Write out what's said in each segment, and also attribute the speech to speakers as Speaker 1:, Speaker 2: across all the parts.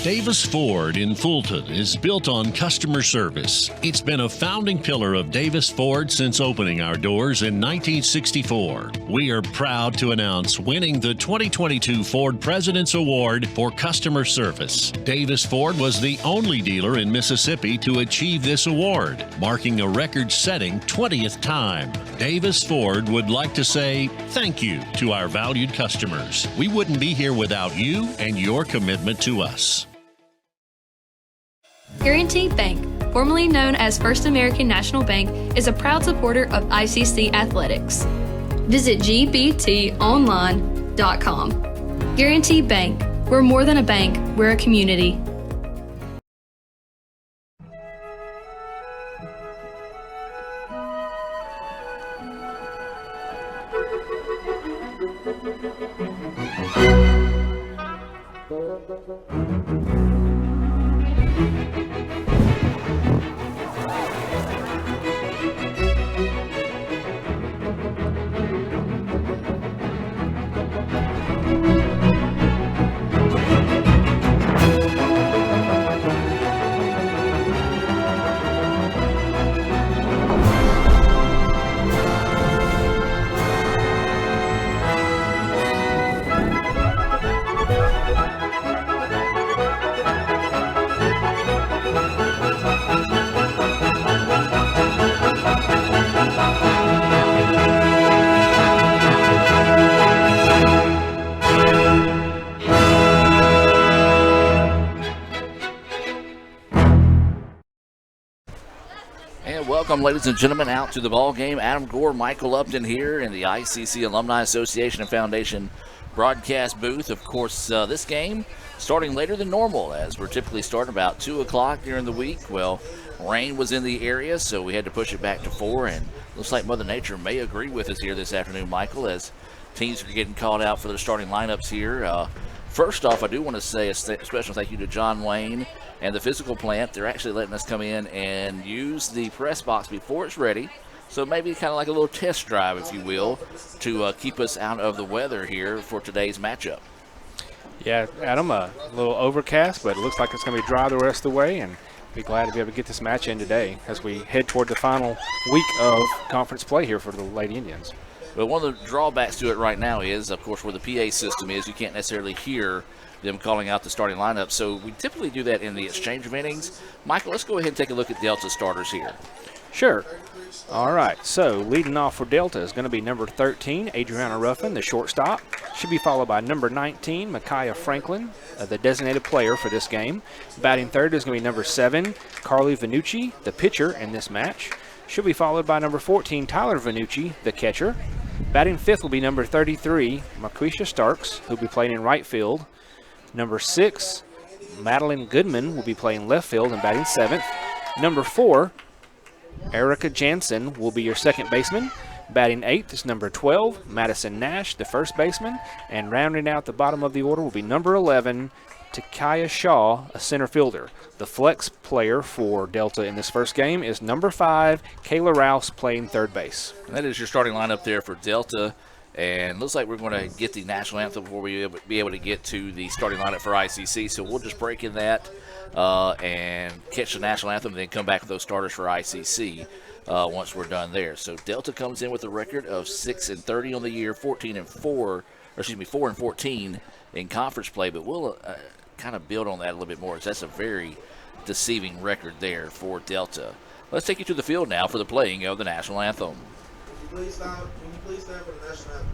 Speaker 1: Davis Ford in Fulton is built on customer service. It's been a founding pillar of Davis Ford since opening our doors in 1964. We are proud to announce winning the 2022 Ford President's Award for Customer Service. Davis Ford was the only dealer in Mississippi to achieve this award, marking a record-setting 20th time. Davis Ford would like to say thank you to our valued customers. We wouldn't be here without you and your commitment to us.
Speaker 2: Guaranty Bank, formerly known as First American National Bank, is a proud supporter of ICC athletics. Visit gbtonline.com. Guaranty Bank, we're more than a bank, we're a community.
Speaker 3: Welcome, ladies and gentlemen, out to the ball game. Adam Gore, Michael Upton here in the ICC Alumni Association and Foundation broadcast booth. Of course, this game starting later than normal, as we're typically starting about 2 o'clock during the week. Well, rain was in the area, so we had to push it back to 4, and looks like Mother Nature may agree with us here this afternoon, Michael, as teams are getting called out for their starting lineups here. First off, I do want to say a special thank you to John Wayne and the physical plant. They're actually letting us come in and use the press box before it's ready. So maybe kind of like a little test drive, if you will, to keep us out of the weather here for today's matchup.
Speaker 4: Yeah, Adam, a little overcast, but it looks like it's going to be dry the rest of the way, and be glad to be able to get this match in today as we head toward the final week of conference play here for the Lady Indians.
Speaker 3: But one of the drawbacks to it right now is, of course, where the PA system is, you can't necessarily hear them calling out the starting lineup. So we typically do that in the exchange of innings. Michael, let's go ahead and take a look at Delta starters here.
Speaker 4: Sure. All right, so leading off for Delta is going to be number 13, Adriana Ruffin, the shortstop. Should be followed by number 19, Micaiah Franklin, the designated player for this game. Batting third is going to be number 7, Carly Vanucci, the pitcher in this match. Should be followed by number 14, Tyler Vanucci, the catcher. Batting fifth will be number 33, Marquisha Starks, who will be playing in right field. Number 6, Madeline Goodman will be playing left field and batting seventh. Number 4, Erica Jansen will be your second baseman. Batting eighth is number 12, Madison Nash, the first baseman. And rounding out the bottom of the order will be number 11, Takaya Shaw, a center fielder. The flex player for Delta in this first game is number 5, Kayla Rouse, playing third base.
Speaker 3: And that is your starting lineup there for Delta. And looks like we're going to get the national anthem before we be able to get to the starting lineup for ICC. So we'll just break in that and catch the national anthem and then come back with those starters for ICC once we're done there. So Delta comes in with a record of 6-30 on the year, 4-14 in conference play. But we'll kind of build on that a little bit more, because that's a very deceiving record there for Delta. Let's take you to the field now for the playing of the national anthem.
Speaker 5: Can you please stand for the national anthem?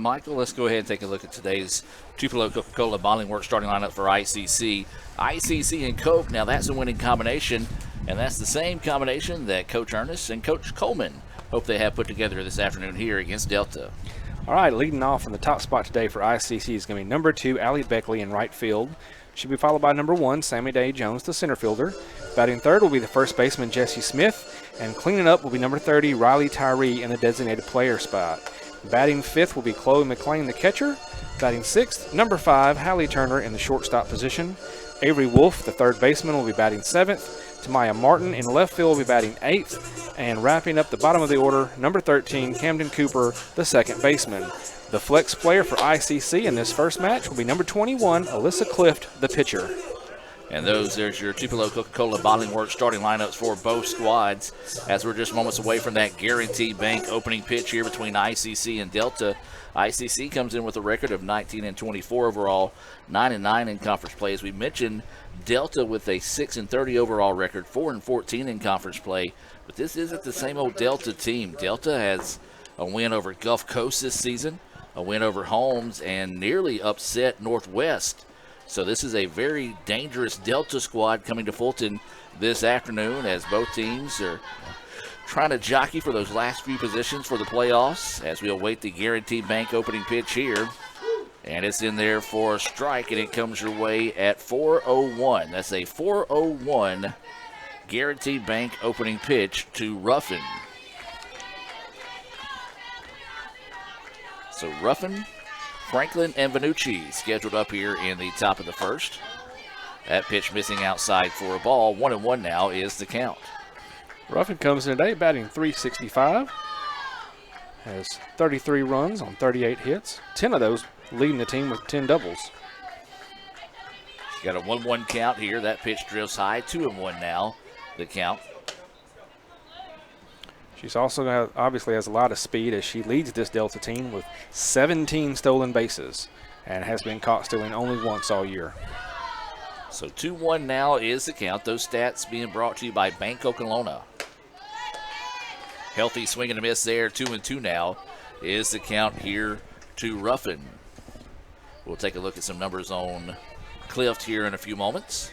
Speaker 3: Michael, let's go ahead and take a look at today's Tupelo Coca-Cola Bottling Works starting lineup for ICC. ICC and Coke, now that's a winning combination, and that's the same combination that Coach Ernest and Coach Coleman hope they have put together this afternoon here against Delta.
Speaker 4: All right, leading off in the top spot today for ICC is going to be number 2, Allie Beckley in right field. She'll be followed by number 1, Sammy Day Jones, the center fielder. Batting third will be the first baseman, Jesse Smith. And cleaning up will be number 30, Riley Tyree in the designated player spot. Batting fifth will be Chloe McLean, the catcher. Batting sixth, number 5, Hallie Turner in the shortstop position. Avery Wolf, the third baseman, will be batting seventh. Tamaya Martin in left field will be batting 8th. And wrapping up the bottom of the order, number 13, Camden Cooper, the second baseman. The flex player for ICC in this first match will be number 21, Alyssa Clift, the pitcher.
Speaker 3: And there's your Tupelo Coca-Cola Bottling Works starting lineups for both squads as we're just moments away from that Guarantee Bank opening pitch here between ICC and Delta. ICC comes in with a record of 19-24 overall, 9-9 in conference play. As we mentioned, Delta with a 6-30 overall record, 4-14 in conference play. But this isn't the same old Delta team. Delta has a win over Gulf Coast this season, a win over Holmes, and nearly upset Northwest. So this is a very dangerous Delta squad coming to Fulton this afternoon as both teams are trying to jockey for those last few positions for the playoffs as we await the Guarantee Bank opening pitch here. And it's in there for a strike, and it comes your way at 4:01. That's a 4:01 Guarantee Bank opening pitch to Ruffin. So Ruffin, Franklin, and Vanucci scheduled up here in the top of the first. That pitch missing outside for a ball. 1-1 now is the count.
Speaker 4: Ruffin comes in today batting .365. Has 33 runs on 38 hits. 10 of those leading the team with 10 doubles.
Speaker 3: Got a 1-1 count here. That pitch drifts high. 2-1 now, the count.
Speaker 4: She's also obviously has a lot of speed as she leads this Delta team with 17 stolen bases and has been caught stealing only once all year.
Speaker 3: So 2-1 now is the count. Those stats being brought to you by Bank Okolona. Healthy swing and a miss there. 2-2 now is the count here to Ruffin. We'll take a look at some numbers on Clift here in a few moments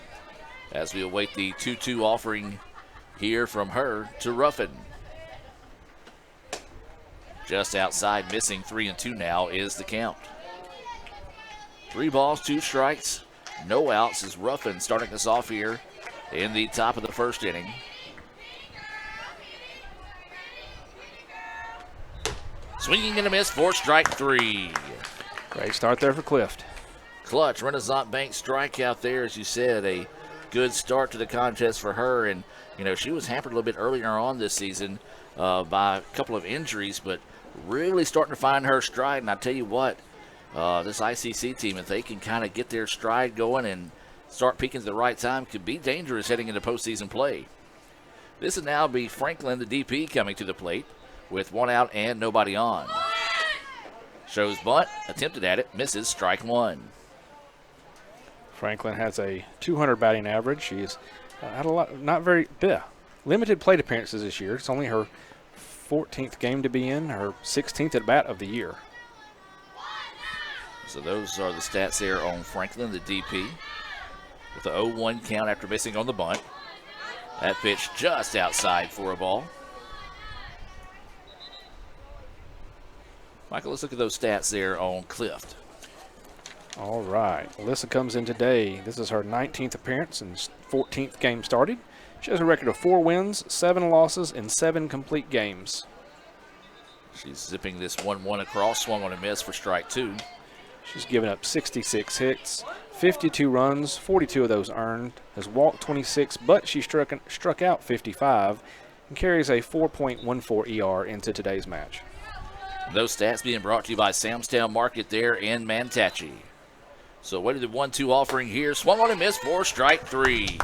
Speaker 3: as we await the 2-2 offering here from her to Ruffin. Just outside, missing 3-2 now is the count. 3 balls, 2 strikes, no outs as Ruffin starting us off here in the top of the first inning. Swinging and a miss for strike 3.
Speaker 4: Great start there for Clift.
Speaker 3: Clutch, Renaissance Bank strikeout there, as you said, a good start to the contest for her. And, you know, she was hampered a little bit earlier on this season by a couple of injuries, but really starting to find her stride. And I tell you what, this ICC team, if they can kind of get their stride going and start peaking at the right time, could be dangerous heading into postseason play. This will now be Franklin, the DP, coming to the plate with 1 out and nobody on. Shows bunt, attempted at it, misses, strike 1.
Speaker 4: Franklin has a 200 batting average. She's had a lot, limited plate appearances this year. It's only her 14th game to be in, her 16th at bat of the year.
Speaker 3: So those are the stats there on Franklin, the DP, with the 0-1 count after missing on the bunt. That pitch just outside for a ball. Michael, let's look at those stats there on Clift.
Speaker 4: All right. Alyssa comes in today. This is her 19th appearance and 14th game started. She has a record of 4 wins, 7 losses, and 7 complete games.
Speaker 3: She's zipping this 1-1 across, swung on a miss for strike 2.
Speaker 4: She's given up 66 hits, 52 runs, 42 of those earned, has walked 26, but she struck out 55 and carries a 4.14 ER into today's match.
Speaker 3: Those stats being brought to you by Samstown Market there in Manatee. So what did the 1-2 offering here? Swung on and missed for strike 3.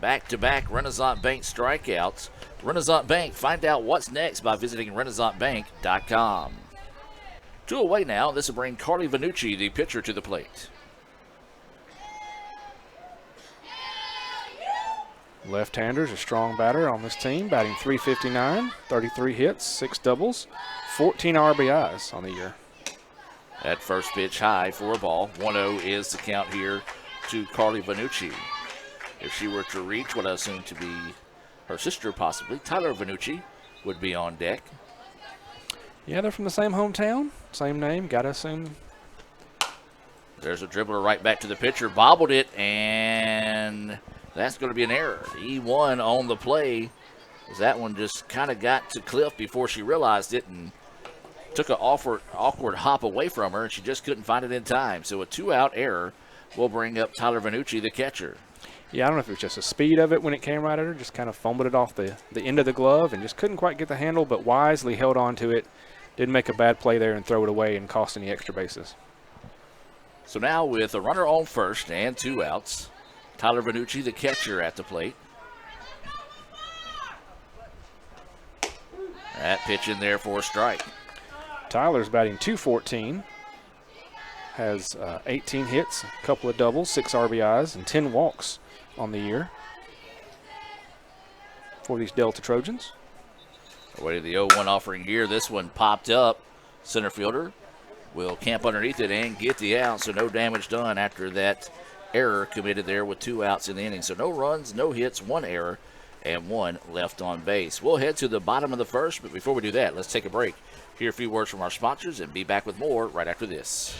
Speaker 3: Back-to-back Renaissance Bank strikeouts. Renaissance Bank, find out what's next by visiting RenaissanceBank.com. 2 away now. This will bring Carly Vanucci, the pitcher, to the plate.
Speaker 4: Left-hander's a strong batter on this team, batting .359, 33 hits, 6 doubles, 14 RBIs on the year.
Speaker 3: That first pitch high for a ball. 1-0 is the count here to Carly Vanucci. If she were to reach what I assume to be her sister, possibly, Tyler Vanucci, would be on deck.
Speaker 4: Yeah, they're from the same hometown, same name, gotta assume.
Speaker 3: There's a dribbler right back to the pitcher, bobbled it, and that's going to be an error. E1 on the play. That one just kind of got to Cliff before she realized it and took an awkward hop away from her, and she just couldn't find it in time. So a 2-out error will bring up Tyler Vanucci, the catcher.
Speaker 4: Yeah, I don't know if it was just the speed of it when it came right at her, just kind of fumbled it off the end of the glove and just couldn't quite get the handle, but wisely held on to it. Didn't make a bad play there and throw it away and cost any extra bases.
Speaker 3: So now with a runner on first and 2 outs, Tyler Vanucci, the catcher, at the plate. That pitch in there for a strike.
Speaker 4: Tyler's batting .214, has 18 hits, a couple of doubles, 6 RBIs, and 10 walks on the year for these Delta Trojans.
Speaker 3: Away to the 0-1 offering here. This one popped up. Center fielder will camp underneath it and get the out, so no damage done after that error committed there with 2 outs in the inning. So no runs, no hits, 1 error, and 1 left on base. We'll head to the bottom of the first, but before we do that, let's take a break. Hear a few words from our sponsors and be back with more right after this.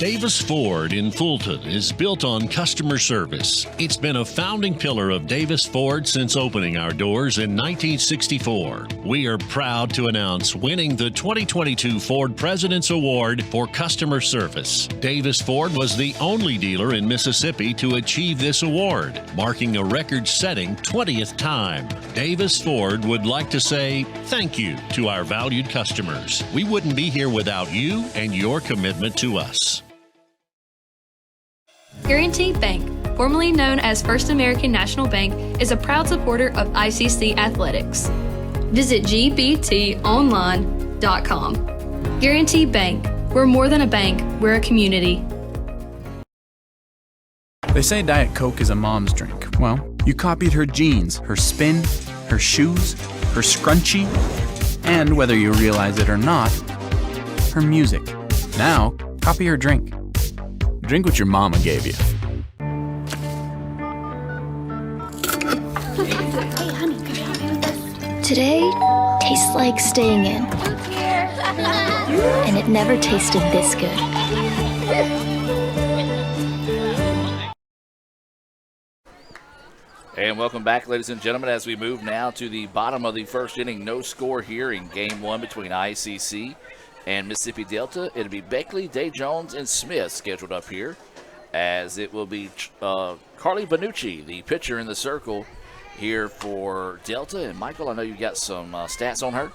Speaker 1: Davis Ford in Fulton is built on customer service. It's been a founding pillar of Davis Ford since opening our doors in 1964. We are proud to announce winning the 2022 Ford President's Award for customer service. Davis Ford was the only dealer in Mississippi to achieve this award, marking a record-setting 20th time. Davis Ford would like to say thank you to our valued customers. We wouldn't be here without you and your commitment to us.
Speaker 2: Guaranty Bank, formerly known as First American National Bank, is a proud supporter of ICC athletics. Visit gbtonline.com. Guaranty Bank, we're more than a bank, we're a community.
Speaker 6: They say Diet Coke is a mom's drink. Well, you copied her jeans, her spin, her shoes, her scrunchie, and whether you realize it or not, her music. Now, copy her drink. Drink what your mama gave you.
Speaker 7: Today tastes like staying in. And it never tasted this good.
Speaker 3: And welcome back, ladies and gentlemen, as we move now to the bottom of the first inning. No score here in Game 1 between ICC and Mississippi Delta. It'll be Beckley, Day Jones, and Smith scheduled up here, as it will be Carly Vanucci, the pitcher in the circle here for Delta. And Michael, I know you got some stats on her.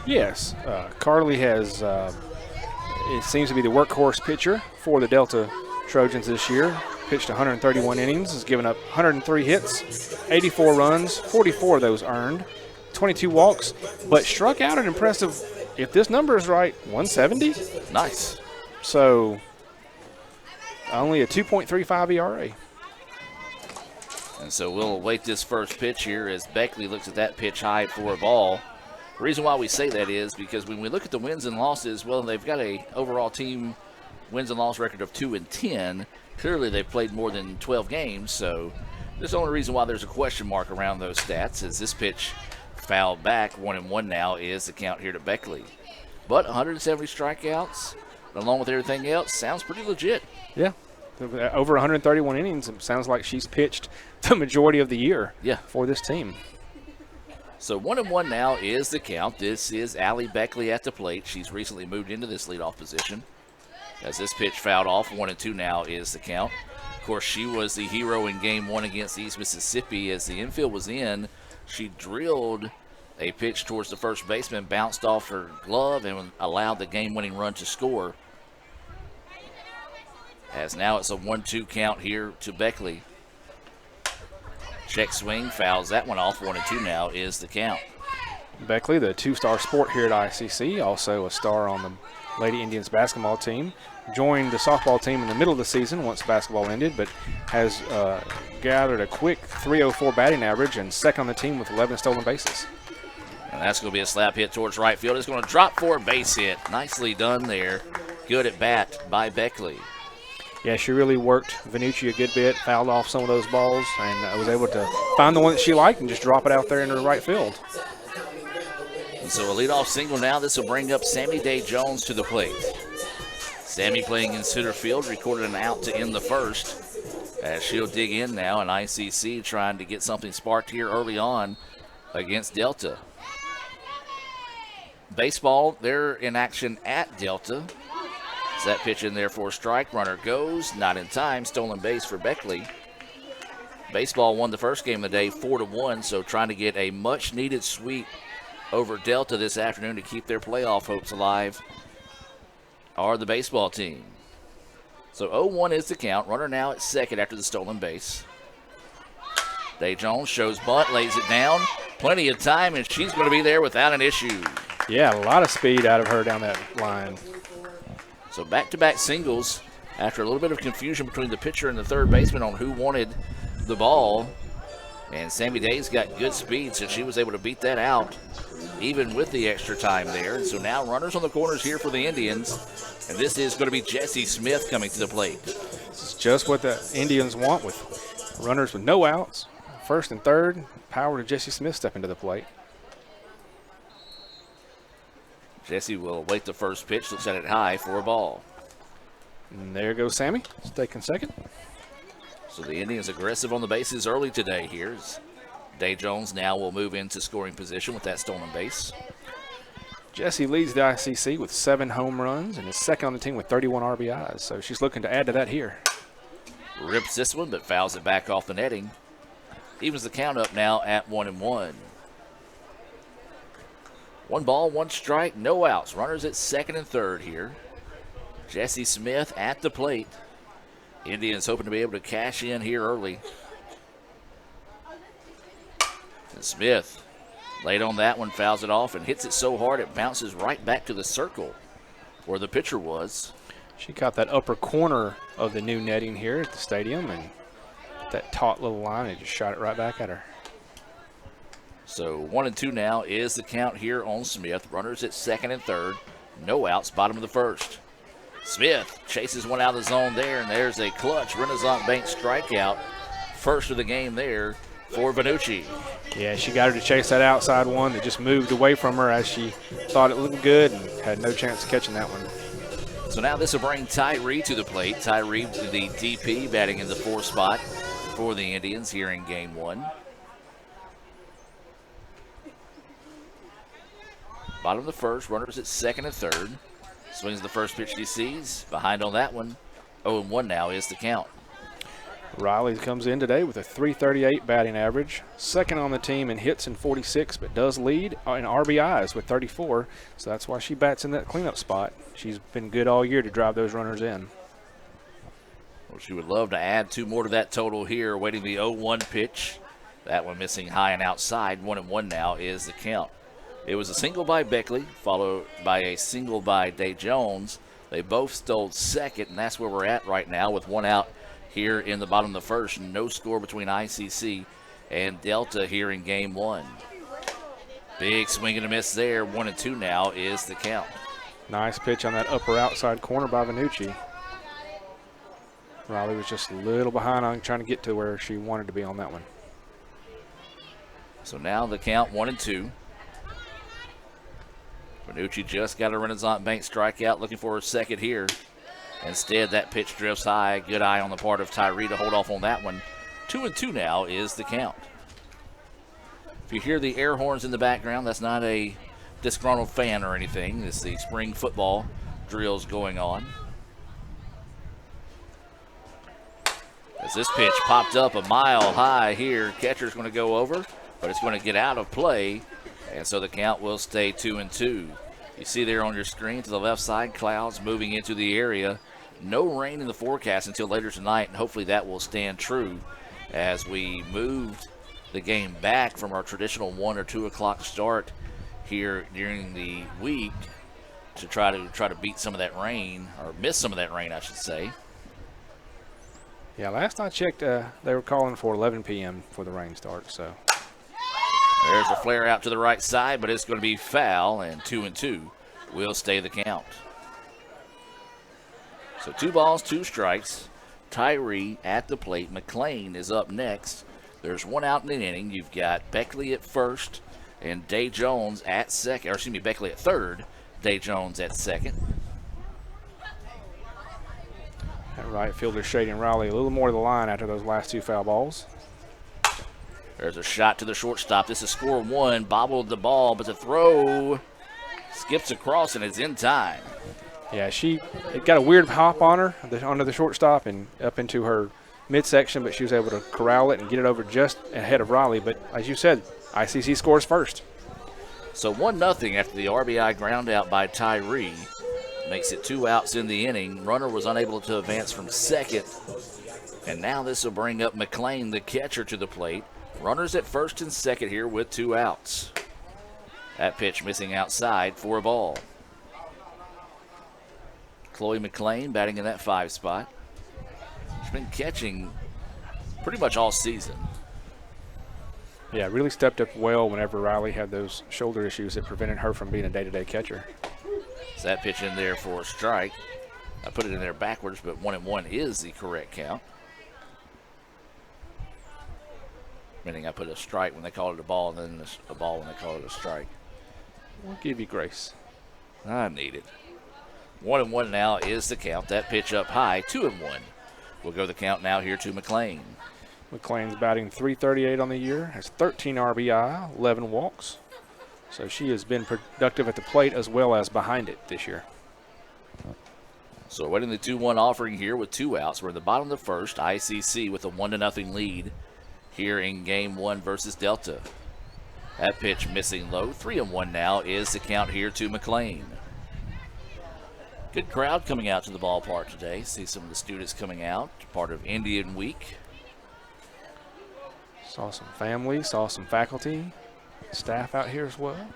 Speaker 4: Yes, Carly has, it seems to be the workhorse pitcher for the Delta Trojans this year. Pitched 131 innings, has given up 103 hits, 84 runs, 44 of those earned, 22 walks, but struck out an impressive, if this number is right, 170.
Speaker 3: Nice.
Speaker 4: So only a 2.35 ERA.
Speaker 3: And so we'll await this first pitch here as Beckley looks at that pitch high for a ball. The reason why we say that is because when we look at the wins and losses, well, they've got a overall team wins and loss record of 2-10. Clearly they've played more than 12 games, so that's the only reason why there's a question mark around those stats. As this pitch fouled back, 1-1 now is the count here to Beckley. But 170 strikeouts, along with everything else, sounds pretty legit.
Speaker 4: Yeah, over 131 innings. It sounds like she's pitched the majority of the year for this team.
Speaker 3: So 1-1 now is the count. This is Allie Beckley at the plate. She's recently moved into this leadoff position. As this pitch fouled off, 1-2 now is the count. Of course, she was the hero in Game 1 against East Mississippi. As the infield was in, she drilled a pitch towards the first baseman, bounced off her glove, and allowed the game-winning run to score. As now it's a 1-2 count here to Beckley. Check swing, fouls that one off. 1-2 now is the count.
Speaker 4: Beckley, the two-star sport here at ICC, also a star on the Lady Indians basketball team. Joined the softball team in the middle of the season once basketball ended, but has gathered a quick .304 batting average and second on the team with 11 stolen bases.
Speaker 3: And that's going to be a slap hit towards right field. It's going to drop for a base hit. Nicely done there. Good at bat by Beckley.
Speaker 4: Yeah, she really worked Vanucci a good bit, fouled off some of those balls, and was able to find the one that she liked and just drop it out there into the right field.
Speaker 3: And so a leadoff single now. This will bring up Sammy Day Jones to the plate. Sammy playing in center field, recorded an out to end the first. As she'll dig in now, and ICC trying to get something sparked here early on against Delta. Baseball, they're in action at Delta. Is that pitch in there for a strike? Runner goes, not in time. Stolen base for Beckley. Baseball won the first game of the day 4-1, so trying to get a much-needed sweep over Delta this afternoon to keep their playoff hopes alive are the baseball team. So 0-1 is the count. Runner now at second after the stolen base. Day Jones shows bunt, lays it down. Plenty of time, and she's going to be there without an issue.
Speaker 4: Yeah, a lot of speed out of her down that line.
Speaker 3: So back-to-back singles after a little bit of confusion between the pitcher and the third baseman on who wanted the ball. And Sammy Day's got good speed, so she was able to beat that out even with the extra time there. And so now runners on the corners here for the Indians. And this is going to be Jessie Smith coming to the plate.
Speaker 4: This is just what the Indians want, with runners with no outs. First and third, power to Jessie Smith stepping to the plate.
Speaker 3: Jessie will await the first pitch, looks at it high for a ball.
Speaker 4: And there goes Sammy, taking second.
Speaker 3: So the Indians aggressive on the bases early today here. Day Jones now will move into scoring position with that stolen base.
Speaker 4: Jessie leads the ICC with 7 home runs and is second on the team with 31 RBIs, so she's looking to add to that here.
Speaker 3: Rips this one, but fouls it back off the netting. Evens the count up now at 1-1. 1 ball, 1 strike, no outs. Runners at second and third here. Jessie Smith at the plate. Indians hoping to be able to cash in here early. And Smith laid on that one, fouls it off, and hits it so hard it bounces right back to the circle where the pitcher was.
Speaker 4: She caught that upper corner of the new netting here at the stadium, and that taut little line, and just shot it right back at her.
Speaker 3: So 1-2 now is the count here on Smith. Runners at second and third. No outs, bottom of the first. Smith chases one out of the zone there, and there's a clutch Renaissance Bank strikeout. First of the game there for Vanucci.
Speaker 4: Yeah, she got her to chase that outside one that just moved away from her as she thought it looked good and had no chance of catching that one.
Speaker 3: So now this will bring Tyree to the plate. Tyree, the DP, batting in the 4th spot for the Indians here in game 1. Bottom of the first, runners at second and third. Swings the first pitch he sees. Behind on that one. 0-1 now is the count.
Speaker 4: Riley comes in today with a .338 batting average. Second on the team in hits in 46, but does lead in RBIs with 34. So that's why she bats in that cleanup spot. She's been good all year to drive those runners in.
Speaker 3: Well, she would love to add 2 more to that total here, waiting the 0-1 pitch. That one missing high and outside. 1-1 now is the count. It was a single by Beckley, followed by a single by Day Jones. They both stole second, and that's where we're at right now with 1 out here in the bottom of the first. No score between ICC and Delta here in game 1. Big swing and a miss there. 1-2 now is the count.
Speaker 4: Nice pitch on that upper outside corner by Vanucci. Riley was just a little behind on trying to get to where she wanted to be on that one.
Speaker 3: So now the count 1-2. Vanucci just got a Renaissance Bank strikeout, looking for her second here. Instead, that pitch drifts high. Good eye on the part of Tyree to hold off on that one. 2-2 now is the count. If you hear the air horns in the background, that's not a disgruntled fan or anything. It's the spring football drills going on. As this pitch popped up a mile high here, catcher's going to go over, but it's going to get out of play. And so the count will stay 2-2. You see there on your screen to the left side, clouds moving into the area. No rain in the forecast until later tonight, and hopefully that will stand true as we moved the game back from our traditional 1 or 2 o'clock start here during the week to try to beat some of that rain, or miss some of that rain, I should say.
Speaker 4: Yeah, last I checked, they were calling for 11 p.m. for the rain start, so.
Speaker 3: There's a flare out to the right side, but it's going to be foul, and 2-2 will stay the count. So 2 balls, 2 strikes. Tyree at the plate. McLean is up next. There's 1 out in the inning. You've got Beckley at first and Day Jones at second, or excuse me, Beckley at third, Day Jones at second.
Speaker 4: That right fielder Shaden Riley a little more to the line after those last 2 foul balls.
Speaker 3: There's a shot to the shortstop. This is score 1. Bobbled the ball, but the throw skips across and is in time.
Speaker 4: Yeah, it got a weird hop on her, onto the shortstop and up into her midsection, but she was able to corral it and get it over just ahead of Riley. But as you said, ICC scores first.
Speaker 3: So 1-0 after the RBI ground out by Tyree. Makes it 2 outs in the inning. Runner was unable to advance from second. And now this will bring up McLean, the catcher, to the plate. Runners at first and second here with 2 outs. That pitch missing outside for a ball. Chloe McLean batting in that 5 spot. She's been catching pretty much all season.
Speaker 4: Yeah, really stepped up well whenever Riley had those shoulder issues that prevented her from being a day-to-day catcher.
Speaker 3: So that pitch in there for a strike. I put it in there backwards, but 1-1 is the correct count. Meaning I put a strike when they called it a ball, and then a ball when they called it a strike.
Speaker 4: We'll give you grace.
Speaker 3: I need it. 1-1 now is the count. That pitch up high, 2-1. We'll go the count now here to McLean.
Speaker 4: McLean's batting .338 on the year, has 13 RBI, 11 walks. So she has been productive at the plate as well as behind it this year.
Speaker 3: So waiting the 2-1 offering here with 2 outs. We're in the bottom of the first. ICC with a 1-0 lead here in game 1 versus Delta. That pitch missing low. 3-1 now is the count here to McLean. Good crowd coming out to the ballpark today. See some of the students coming out, part of Indian Week.
Speaker 4: Saw some family, saw some faculty, staff out here as well.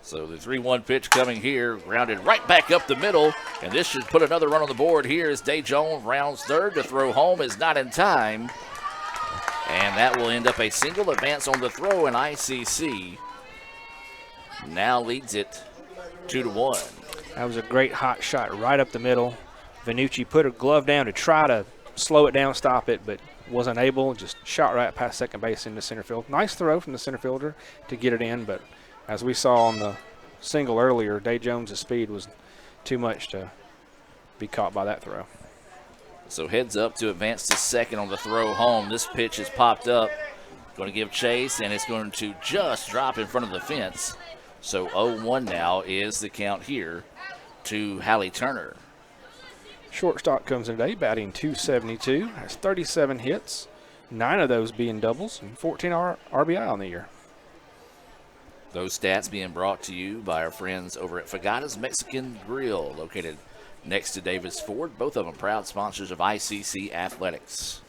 Speaker 3: So the 3-1 pitch coming here, grounded right back up the middle, and this should put another run on the board here as Day Jones rounds third. To throw home is not in time, and that will end up a single advance on the throw, and ICC now leads it 2-1.
Speaker 4: That was a great hot shot right up the middle. Vanucci put her glove down to try to slow it down, stop it, but wasn't able. Just shot right past second base into center field. Nice throw from the center fielder to get it in, but as we saw on the single earlier, Day Jones' speed was too much to be caught by that throw.
Speaker 3: So heads up to advance to second on the throw home. This pitch has popped up. Going to give chase, and it's going to just drop in front of the fence. So 0-1 now is the count here to Hallie Turner.
Speaker 4: Shortstop comes in today, batting .272, has 37 hits, 9 of those being doubles, and 14 RBI on the year.
Speaker 3: Those stats being brought to you by our friends over at Fagata's Mexican Grill, located next to Davis Ford. Both of them proud sponsors of ICC Athletics.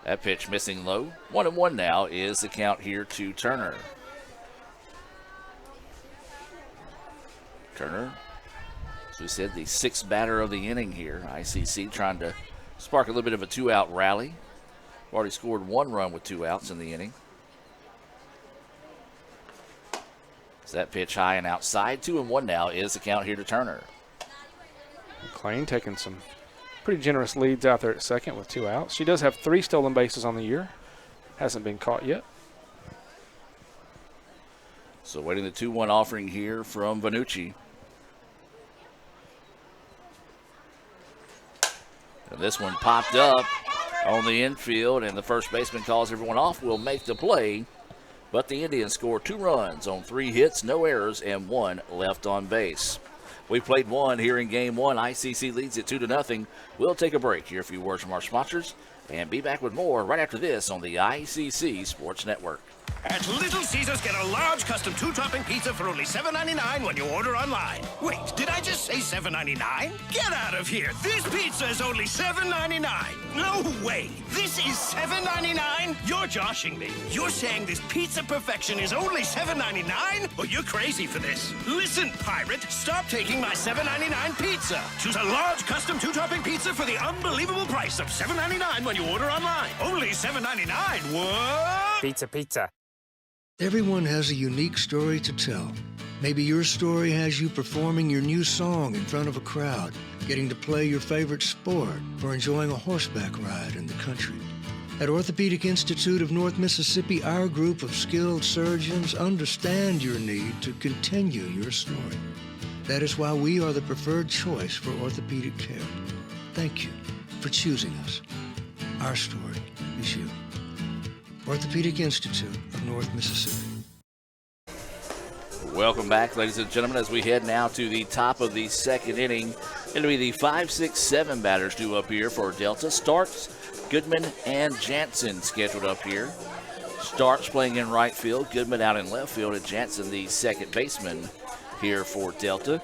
Speaker 3: That pitch missing low. 1-1 now is the count here to Turner. Turner, as we said, the 6th batter of the inning here. ICC trying to spark a little bit of a 2-out rally. Already scored 1 run with 2 outs in the inning. So that pitch high and outside. 2-1 now is the count here to Turner.
Speaker 4: McLean taking some pretty generous leads out there at second with 2 outs. She does have 3 stolen bases on the year. Hasn't been caught yet.
Speaker 3: So waiting the 2-1 offering here from Vanucci. And this one popped up on the infield, and the first baseman calls everyone off. Will make the play, but the Indians score 2 runs on 3 hits, no errors, and 1 left on base. We played 1 here in game 1. ICC leads it 2-0. We'll take a break, hear a few words from our sponsors, and be back with more right after this on the ICC Sports Network.
Speaker 8: At Little Caesars, get a large custom 2-topping pizza for only $7.99 when you order online. Wait, did I just say $7.99? Get out of here. This pizza is only $7.99. No way. This is $7.99? You're joshing me. You're saying this pizza perfection is only $7.99? Well, you're crazy for this. Listen, pirate, stop taking my $7.99 pizza. Choose a large custom 2-topping pizza for the unbelievable price of $7.99 when you order online. Only $7.99. What?
Speaker 9: Pizza.
Speaker 10: Everyone has a unique story to tell. Maybe your story has you performing your new song in front of a crowd, getting to play your favorite sport, or enjoying a horseback ride in the country. At Orthopedic Institute of North Mississippi, our group of skilled surgeons understand your need to continue your story. That is why we are the preferred choice for orthopedic care. Thank you for choosing us. Our story is you. Orthopedic Institute of North Mississippi.
Speaker 3: Welcome back, ladies and gentlemen, as we head now to the top of the second inning. It'll be the 5, 6, 7 batters due up here for Delta. Starks, Goodman, and Jansen scheduled up here. Starks playing in right field, Goodman out in left field, and Jansen the second baseman here for Delta.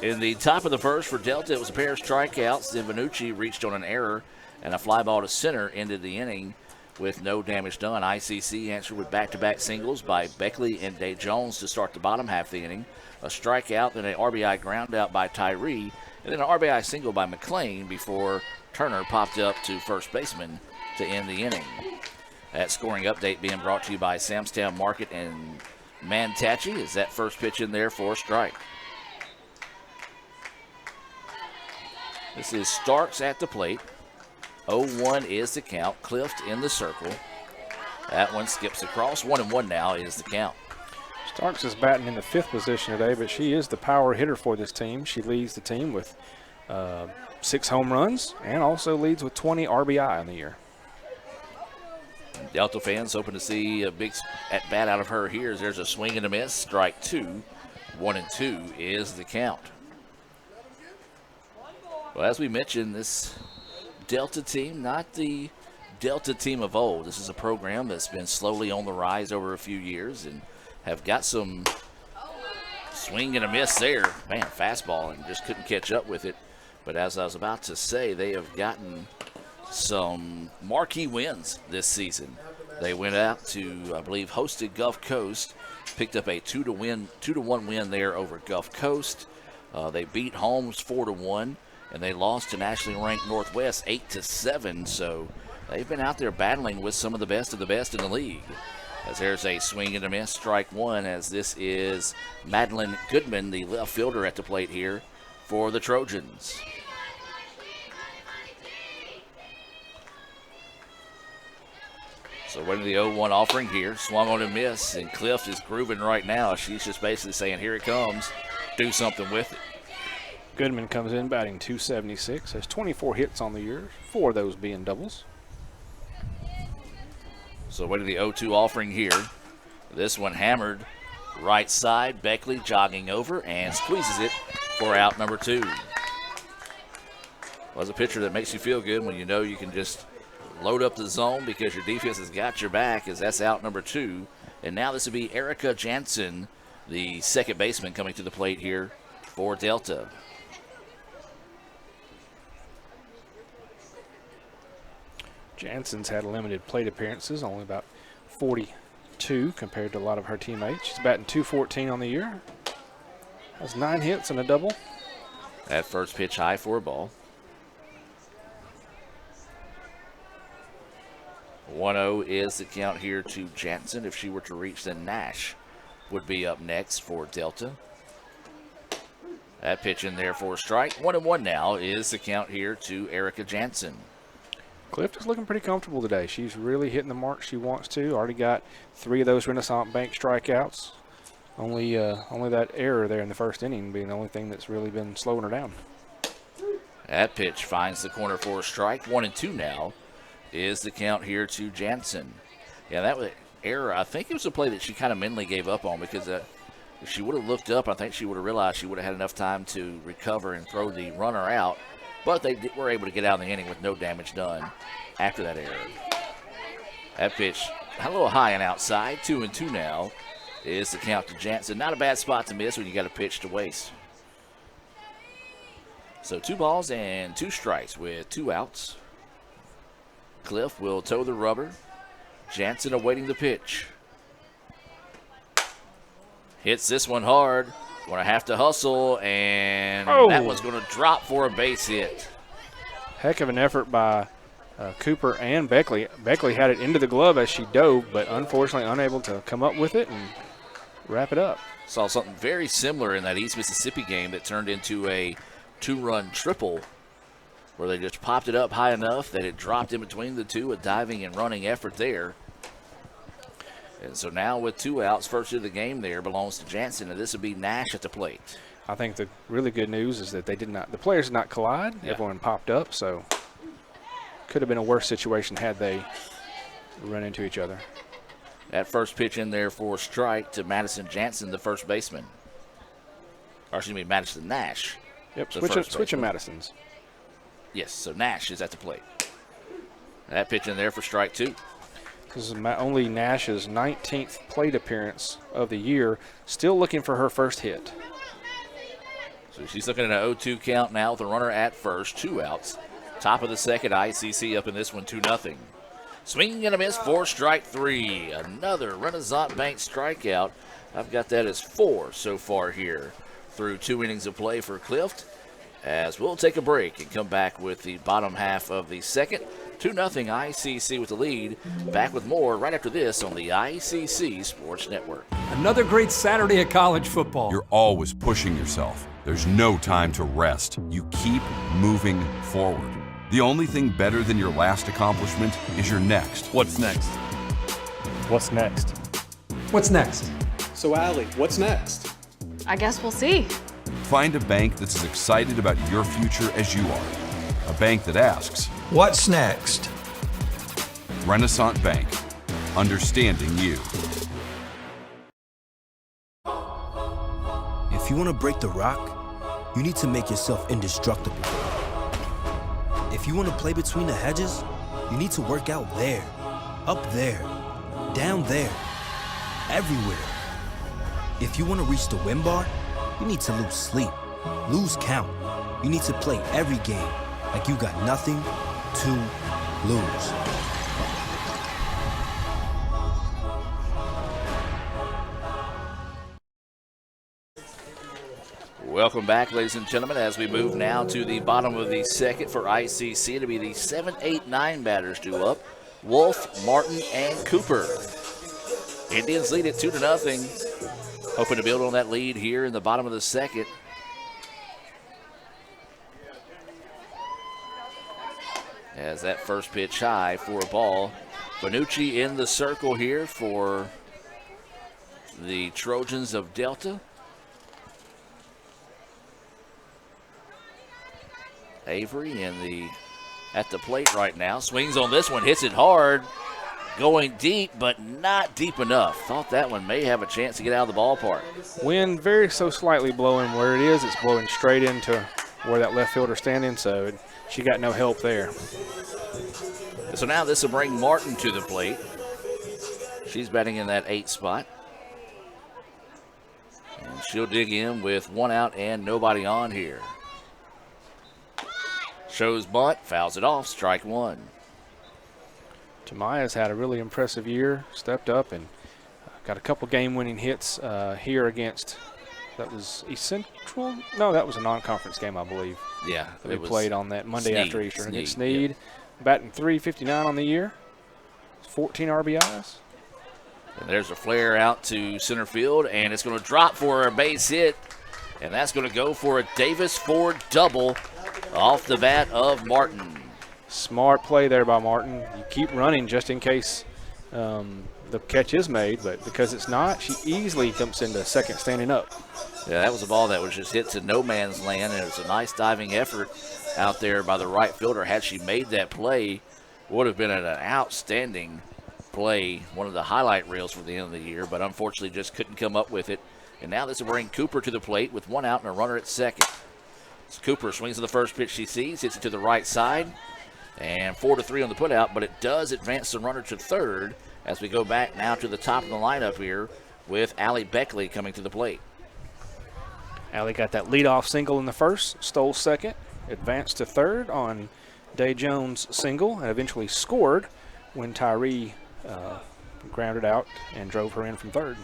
Speaker 3: In the top of the first for Delta, it was a pair of strikeouts. Then Vanucci reached on an error, and a fly ball to center ended the inning with no damage done. ICC answered with back-to-back singles by Beckley and Day Jones to start the bottom half of the inning. A strikeout, then an RBI ground out by Tyree, and then an RBI single by McLean before Turner popped up to first baseman to end the inning. That scoring update being brought to you by Samstown Market and Mantachi. Is that first pitch in there for a strike? This is Starks at the plate. 0-1 is the count. Clift in the circle. That one skips across. 1-1 now is the count.
Speaker 4: Starks is batting in the 5th position today, but she is the power hitter for this team. She leads the team with 6 home runs and also leads with 20 RBI on the year.
Speaker 3: Delta fans hoping to see a big at-bat out of her here as there's a swing and a miss. Strike 2. 1-2 is the count. Well, as we mentioned, this Delta team, not the Delta team of old. This is a program that's been slowly on the rise over a few years and have got some swing and a miss there. Man, fastball, and just couldn't catch up with it. But as I was about to say, they have gotten some marquee wins this season. They went out to, I believe, hosted Gulf Coast, picked up a 2-1 win there over Gulf Coast. They beat Holmes 4-1. And they lost to nationally ranked Northwest 8-7. So they've been out there battling with some of the best in the league. As there's a swing and a miss, strike 1, as this is Madeline Goodman, the left fielder at the plate here for the Trojans. So waiting the 0-1 offering here, swung on a miss, and Clift is grooving right now. She's just basically saying, here it comes, do something with it.
Speaker 4: Goodman comes in batting .276, has 24 hits on the year, 4 of those being doubles.
Speaker 3: So what are the 0-2 offering here? This one hammered right side. Beckley jogging over and squeezes it for out number 2. Well, it's a pitcher that makes you feel good when you know you can just load up the zone because your defense has got your back, as that's out number 2. And now this will be Erica Jansen, the second baseman, coming to the plate here for Delta.
Speaker 4: Jansen's had limited plate appearances, only about 42 compared to a lot of her teammates. She's batting .214 on the year. Has 9 hits and a double.
Speaker 3: That first pitch high for a ball. 1-0 is the count here to Jansen. If she were to reach, then Nash would be up next for Delta. That pitch in there for a strike. 1-1 now is the count here to Erica Jansen.
Speaker 4: Clift is looking pretty comfortable today. She's really hitting the mark she wants to. Already got 3 of those Renaissance Bank strikeouts. Only that error there in the first inning being the only thing that's really been slowing her down.
Speaker 3: That pitch finds the corner for a strike. 1-2 now is the count here to Jansen. Yeah, that was error. I think it was a play that she kind of mentally gave up on, because if she would have looked up, I think she would have realized she would have had enough time to recover and throw the runner out. But they were able to get out of the inning with no damage done after that error. That pitch a little high and outside. 2-2 now is the count to Jansen. Not a bad spot to miss when you got a pitch to waste. So 2 balls and 2 strikes with 2 outs. Cliff will toe the rubber. Jansen awaiting the pitch. Hits this one hard. Going to have to hustle, and that one's going to drop for a base hit.
Speaker 4: Heck of an effort by Cooper and Beckley. Beckley had it into the glove as she dove, but unfortunately unable to come up with it and wrap it up.
Speaker 3: Saw something very similar in that East Mississippi game that turned into a 2-run triple, where they just popped it up high enough that it dropped in between the two, a diving and running effort there. And so now with 2 outs, first of the game there belongs to Jansen, and this would be Nash at the plate.
Speaker 4: I think the really good news is that the players did not collide. Yeah. Everyone popped up, so could have been a worse situation had they run into each other.
Speaker 3: That first pitch in there for a strike to Madison Jansen, the first baseman. Or excuse me, Madison Nash.
Speaker 4: Yep, switching Madisons.
Speaker 3: Yes, so Nash is at the plate. That pitch in there for strike 2.
Speaker 4: This is only Nash's 19th plate appearance of the year. Still looking for her first hit.
Speaker 3: So she's looking at an 0-2 count now with a runner at first, 2 outs. Top of the second, ICC up in this one, 2-0. Swinging and a miss for strike 3. Another Renaissance Bank strikeout. I've got that as 4 so far here through 2 innings of play for Clift. As we'll take a break and come back with the bottom half of the second. 2-0 ICC with the lead. Back with more right after this on the ICC Sports Network.
Speaker 9: Another great Saturday of college football.
Speaker 11: You're always pushing yourself. There's no time to rest. You keep moving forward. The only thing better than your last accomplishment is your next.
Speaker 12: What's next?
Speaker 4: What's next?
Speaker 9: What's next?
Speaker 12: So, Allie, what's next?
Speaker 13: I guess we'll see.
Speaker 11: Find a bank that's as excited about your future as you are. A bank that asks,
Speaker 14: what's next?
Speaker 11: Renaissance Bank. Understanding you.
Speaker 15: If you want to break the rock, you need to make yourself indestructible. If you want to play between the hedges, you need to work out there, up there, down there, everywhere. If you want to reach the win bar, you need to lose sleep, lose count. You need to play every game like you got nothing to lose.
Speaker 3: Welcome back, ladies and gentlemen, as we move now to the bottom of the second for ICC to be the 7, 8, 9 batters due up. Wolf, Martin, and Cooper. Indians lead it 2-0. Hoping to build on that lead here in the bottom of the second. As that first pitch high for a ball. Bonucci in the circle here for the Trojans of Delta. Avery at the plate right now. Swings on this one, hits it hard. Going deep, but not deep enough. Thought that one may have a chance to get out of the ballpark.
Speaker 4: Wind very so slightly blowing where it is. It's blowing straight into where that left fielder's standing, so she got no help there.
Speaker 3: So now this will bring Martin to the plate. She's batting in that 8 spot. And she'll dig in with 1 out and nobody on here. Shows bunt, fouls it off, strike 1.
Speaker 4: Tamaya's had a really impressive year, stepped up and got a couple game-winning hits here against, that was East Central? No, that was a non-conference game, I believe.
Speaker 3: Yeah.
Speaker 4: That we played on that Monday after Easter against Snead. Yep. Batting .359 on the year, 14 RBIs.
Speaker 3: And there's a flare out to center field, and it's going to drop for a base hit, and that's going to go for a Davis Ford double off the bat of Martin.
Speaker 4: Smart play there by Martin. You keep running just in case the catch is made, but because it's not, she easily jumps into second standing up.
Speaker 3: Yeah, that was a ball that was just hit to no man's land, and it was a nice diving effort out there by the right fielder. Had she made that play, would have been an outstanding play, one of the highlight reels for the end of the year, but unfortunately just couldn't come up with it. And now this will bring Cooper to the plate with 1 out and a runner at second. As Cooper swings to the first pitch she sees, hits it to the right side, and 4-3 on the putout, but it does advance the runner to third as we go back now to the top of the lineup here with Allie Beckley coming to the plate.
Speaker 4: Allie got that leadoff single in the first, stole second, advanced to third on Day Jones' single, and eventually scored when Tyree grounded out and drove her in from third.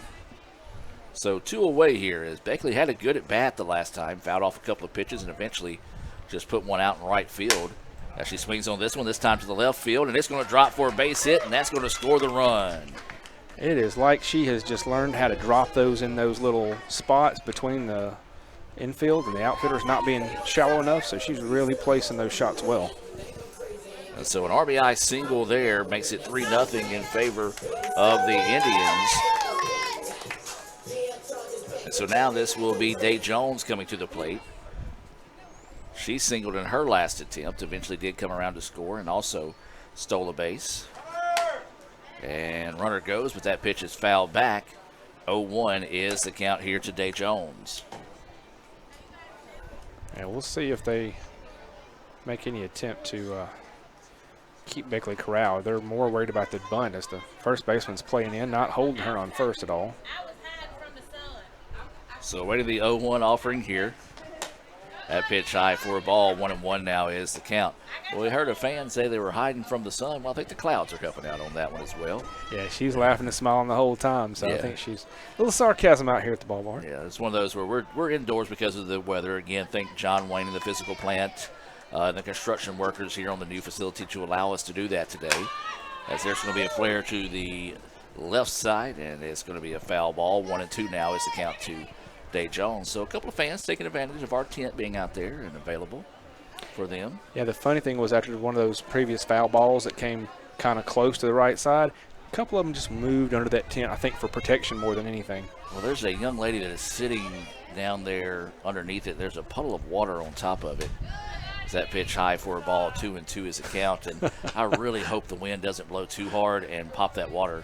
Speaker 3: So 2 away here as Beckley had a good at bat the last time, fouled off a couple of pitches and eventually just put one out in right field. As she swings on this one, this time to the left field, and it's going to drop for a base hit, and that's going to score the run.
Speaker 4: It is like she has just learned how to drop those in those little spots between the infield and the outfielders not being shallow enough, so she's really placing those shots well.
Speaker 3: And so an RBI single there makes it 3-0 in favor of the Indians. And so now this will be Day Jones coming to the plate. She singled in her last attempt, eventually did come around to score and also stole a base. And runner goes, but that pitch is fouled back. 0-1 is the count here to Day Jones.
Speaker 4: And we'll see if they make any attempt to keep Beckley corralled. They're more worried about the bunt as the first baseman's playing in, not holding her on first at all.
Speaker 3: So awaiting the 0-1 offering here. That pitch high for a ball. 1-1 now is the count. Well, we heard a fan say they were hiding from the sun. Well, I think the clouds are helping out on that one as well.
Speaker 4: Yeah, she's laughing and smiling the whole time, so
Speaker 3: Yeah.
Speaker 4: I think she's a little sarcasm out here at the ballpark.
Speaker 3: Yeah, it's one of those where we're indoors because of the weather. Again, thank John Wayne and the physical plant and the construction workers here on the new facility to allow us to do that today. As there's going to be a flare to the left side, and it's going to be a foul ball. 1-2 now is the count to Day Jones. So a couple of fans taking advantage of our tent being out there and available for them.
Speaker 4: Yeah, the funny thing was after one of those previous foul balls that came kind of close to the right side, a couple of them just moved under that tent, I think for protection more than anything.
Speaker 3: Well, there's a young lady that is sitting down there underneath it. There's a puddle of water on top of it. That pitch high for a ball. 2-2 is the count, and I really hope the wind doesn't blow too hard and pop that water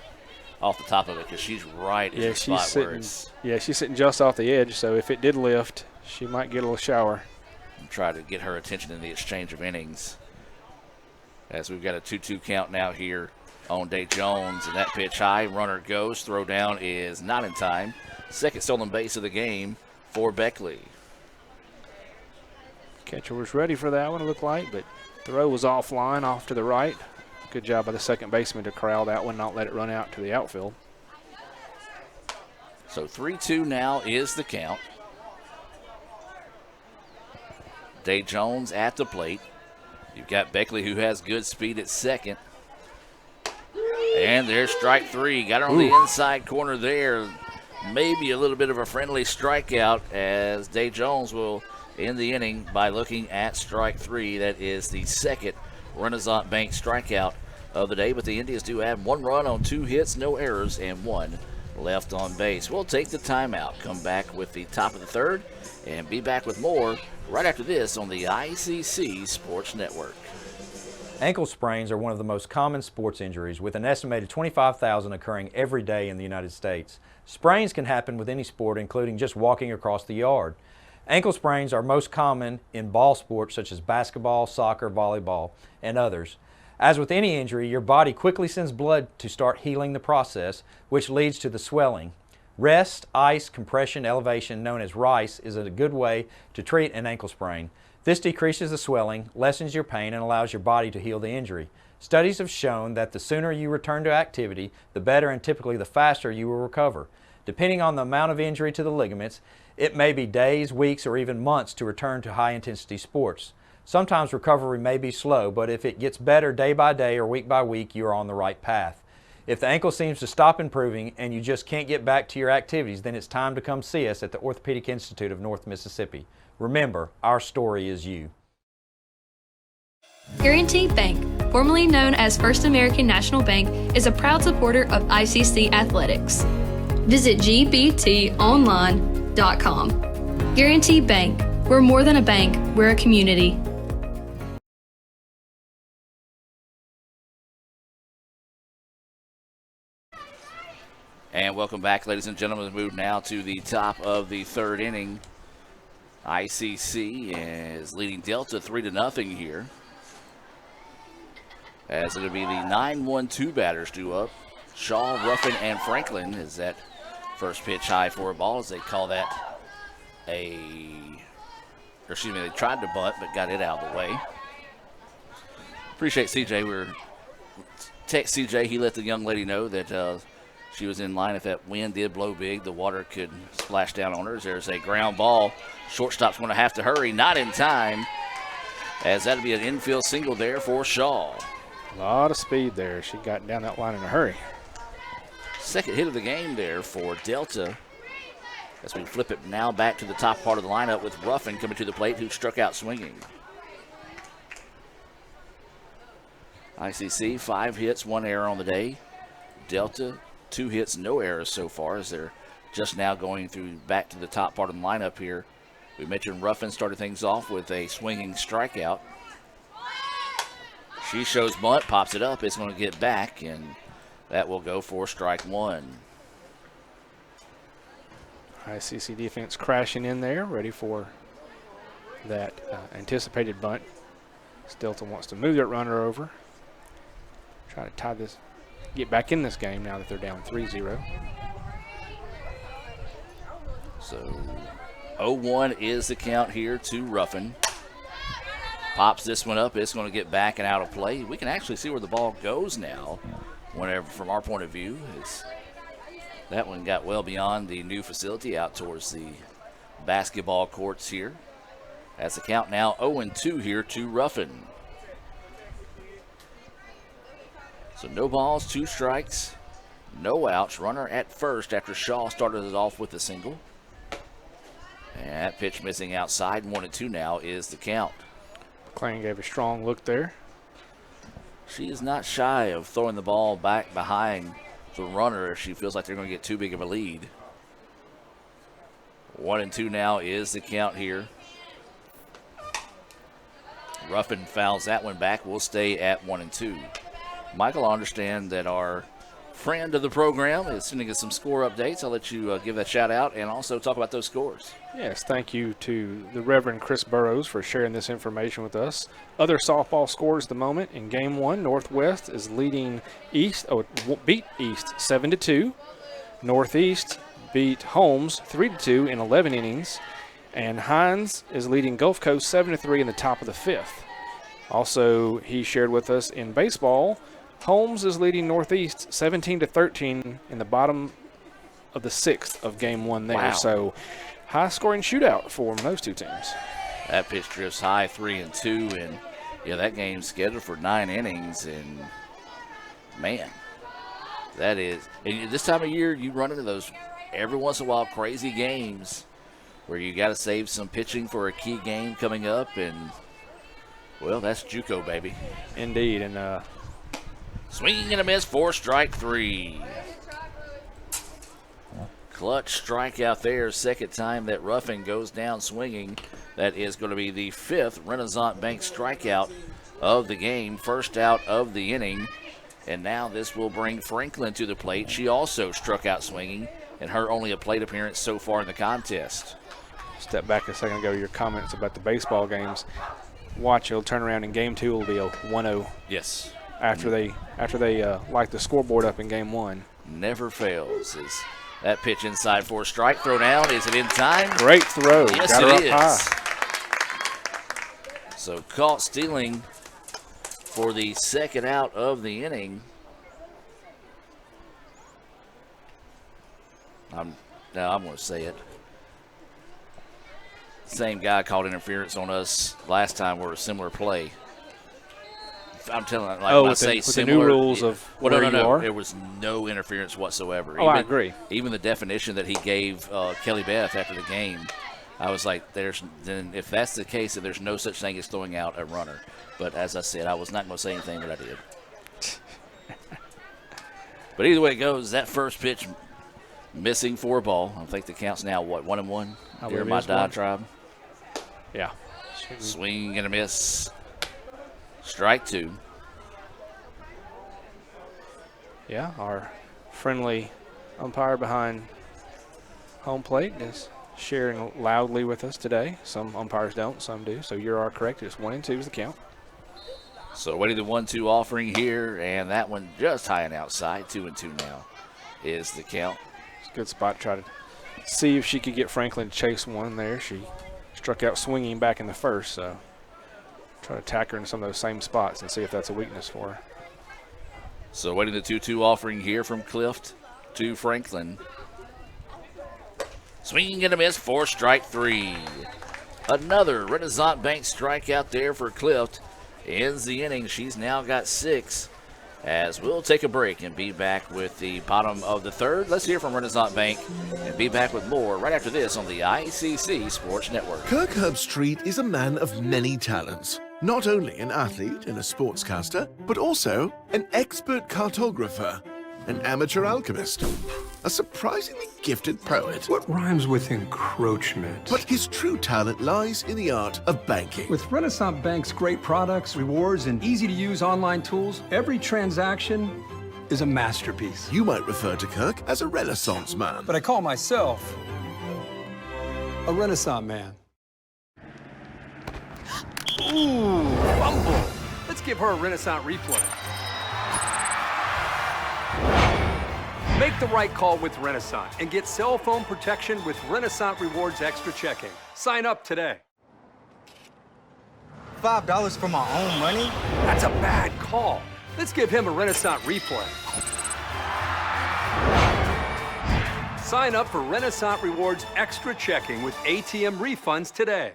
Speaker 3: off the top of it because she's right in the spot where it's.
Speaker 4: Yeah, she's sitting just off the edge, so if it did lift, she might get a little shower.
Speaker 3: And try to get her attention in the exchange of innings. As we've got a 2-2 count now here on Day Jones, and that pitch high, runner goes, throw down is not in time. Second stolen base of the game for Beckley.
Speaker 4: Catcher was ready for that one, it looked like, but throw was offline, off to the right. Good job by the second baseman to corral that one, not let it run out to the outfield.
Speaker 3: So 3-2 now is the count. Day Jones at the plate. You've got Beckley who has good speed at second. And there's strike three. Got her on the inside corner there. Maybe a little bit of a friendly strikeout as Day Jones will end the inning by looking at strike three. That is the second Renaissance Bank strikeout of the day, but the Indians do have 1 run on 2 hits, no errors, and 1 left on base. We'll take the timeout, come back with the top of the third, and be back with more right after this on the ICC Sports Network.
Speaker 13: Ankle sprains are one of the most common sports injuries, with an estimated 25,000 occurring every day in the United States. Sprains can happen with any sport, including just walking across the yard. Ankle sprains are most common in ball sports such as basketball, soccer, volleyball, and others. As with any injury, your body quickly sends blood to start healing the process, which leads to the swelling. Rest, ice, compression, elevation, known as RICE, is a good way to treat an ankle sprain. This decreases the swelling, lessens your pain, and allows your body to heal the injury. Studies have shown that the sooner you return to activity, the better and typically the faster you will recover. Depending on the amount of injury to the ligaments, it may be days, weeks, or even months to return to high-intensity sports. Sometimes recovery may be slow, but if it gets better day by day or week by week, you are on the right path. If the ankle seems to stop improving and you just can't get back to your activities, then it's time to come see us at the Orthopedic Institute of North Mississippi. Remember, our story is you.
Speaker 2: Guaranty Bank, formerly known as First American National Bank, is a proud supporter of ICC athletics. Visit gbtonline.com. Guaranty Bank, we're more than a bank, we're a community.
Speaker 3: And welcome back, ladies and gentlemen. We move now to the top of the third inning. ICC is leading Delta 3-0 here. As it'll be the 9-1-2 batters due up. Shaw, Ruffin, and Franklin is that first pitch high for a ball, as they call that they tried to bunt but got it out of the way. Appreciate CJ. Text CJ, he let the young lady know that she was in line. If that wind did blow big, the water could splash down on her. There's a ground ball. Shortstop's going to have to hurry, not in time, as that'll be an infield single there for Shaw.
Speaker 4: A lot of speed there. She got down that line in a hurry.
Speaker 3: Second hit of the game there for Delta. As we flip it now back to the top part of the lineup with Ruffin coming to the plate, who struck out swinging. ICC, 5 hits, 1 error on the day. Delta, 2 hits, no errors so far, as they're just now going through back to the top part of the lineup here. We mentioned Ruffin started things off with a swinging strikeout. She shows bunt, pops it up. It's going to get back, and that will go for strike 1.
Speaker 4: ICC defense crashing in there, ready for that anticipated bunt. Stilton wants to move that runner over. Try to tie this, get back in this game now that they're down 3-0.
Speaker 3: So 0-1 is the count here to Ruffin. Pops this one up. It's going to get back and out of play. We can actually see where the ball goes now, whenever from our point of view. That one got well beyond the new facility out towards the basketball courts here. That's the count now 0-2 here to Ruffin. So no balls, 2 strikes, no outs. Runner at first after Shaw started it off with a single. And that pitch missing outside. 1-2 now is the count.
Speaker 4: McClain gave a strong look there.
Speaker 3: She is not shy of throwing the ball back behind the runner if she feels like they're going to get too big of a lead. 1-2 now is the count here. Ruffin fouls that one back. We'll stay at 1-2. Michael, I understand that our friend of the program is sending us some score updates. I'll let you give that shout out and also talk about those scores.
Speaker 4: Yes, thank you to the Reverend Chris Burrows for sharing this information with us. Other softball scores at the moment in Game 1, Northwest is leading beat East 7-2. Northeast beat Holmes 3-2 in 11 innings. And Hines is leading Gulf Coast 7-3 in the top of the 5th. Also, he shared with us in baseball, Holmes is leading Northeast 17-13 in the bottom of the 6th of Game 1 there.
Speaker 3: Wow.
Speaker 4: So, high-scoring shootout for those two teams.
Speaker 3: That pitch drifts high, 3-2, and yeah, that game's scheduled for 9 innings, and man, that is. And this time of year, you run into those every once in a while crazy games where you got to save some pitching for a key game coming up, and well, that's JUCO, baby.
Speaker 4: Indeed, and
Speaker 3: swinging and a miss for strike 3. Clutch strikeout there. Second time that Ruffin goes down swinging. That is going to be the 5th Renaissance Bank strikeout of the game. First out of the inning. And now this will bring Franklin to the plate. She also struck out swinging, and her only a plate appearance so far in the contest.
Speaker 4: Step back a second ago, your comments about the baseball games. Watch, it'll turn around in Game 2. It'll be a 1-0.
Speaker 3: Yes.
Speaker 4: After they light the scoreboard up in Game 1.
Speaker 3: Never fails. Is that pitch inside for a strike? Throw down. Is it in time?
Speaker 4: Great throw.
Speaker 3: Yes,
Speaker 4: Got her
Speaker 3: it
Speaker 4: up
Speaker 3: is.
Speaker 4: High.
Speaker 3: So caught stealing for the second out of the inning. I'm going to say it. Same guy called interference on us last time for a similar play. I'm telling you, when I say similar,
Speaker 4: the new rules of where you are?
Speaker 3: There was no interference whatsoever.
Speaker 4: I agree.
Speaker 3: Even the definition that he gave Kelly Beth after the game, I was like, then if that's the case, then there's no such thing as throwing out a runner. But as I said, I was not going to say anything, but I did. But either way it goes, that first pitch missing for a ball. I think the count's now, 1-1 here in my diatribe.
Speaker 4: Yeah.
Speaker 3: Swing and a miss. Strike 2.
Speaker 4: Yeah, our friendly umpire behind home plate is sharing loudly with us today. Some umpires don't, some do. So you are correct. It's 1-2 is the count.
Speaker 3: So waiting the 1-2 offering here, and that one just high and outside. 2-2 now is the count.
Speaker 4: It's a good spot. Try to see if she could get Franklin to chase one there. She struck out swinging back in the first, so try to attack her in some of those same spots and see if that's a weakness for her.
Speaker 3: So waiting the 2-2 offering here from Clift to Franklin. Swinging and a miss for strike 3. Another Renaissance Bank strikeout there for Clift. Ends the inning. She's now got 6. As we'll take a break and be back with the bottom of the 3rd. Let's hear from Renaissance Bank and be back with more right after this on the ICC Sports Network.
Speaker 14: Kirk Herbstreit is a man of many talents. Not only an athlete and a sportscaster, but also an expert cartographer, an amateur alchemist, a surprisingly gifted poet.
Speaker 9: What rhymes with encroachment?
Speaker 14: But his true talent lies in the art of banking.
Speaker 9: With Renaissance Bank's great products, rewards, and easy-to-use online tools, every transaction is a masterpiece.
Speaker 14: You might refer to Kirk as a Renaissance man.
Speaker 9: But I call myself a Renaissance man. Ooh, fumble. Let's give her a Renaissance replay. Make the right call with Renaissance and get cell phone protection with Renaissance Rewards Extra Checking. Sign up today.
Speaker 16: $5 for my own money?
Speaker 9: That's a bad call. Let's give him a Renaissance replay. Sign up for Renaissance Rewards Extra Checking with ATM refunds today.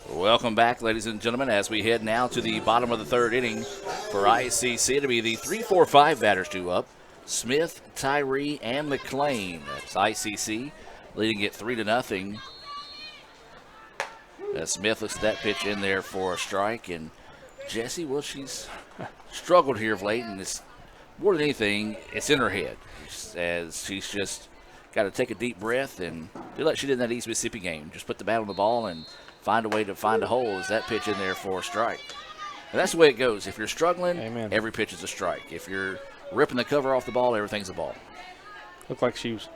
Speaker 3: Welcome back, ladies and gentlemen, as we head now to the bottom of the 3rd inning for ICC. It'll be the 3-4-5 batters due up. Smith, Tyree, and McLean. That's ICC leading it 3-0. Smith looks at that pitch in there for a strike. And Jesse, well, she's struggled here of late, and it's more than anything, it's in her head. As she's just got to take a deep breath and do like she did in that East Mississippi game. Just put the bat on the ball and find a way to find a hole. Is that pitch in there for a strike? And that's the way it goes. If you're struggling,
Speaker 4: Amen.
Speaker 3: Every pitch is a strike. If you're ripping the cover off the ball, everything's a ball.
Speaker 4: Looked like she was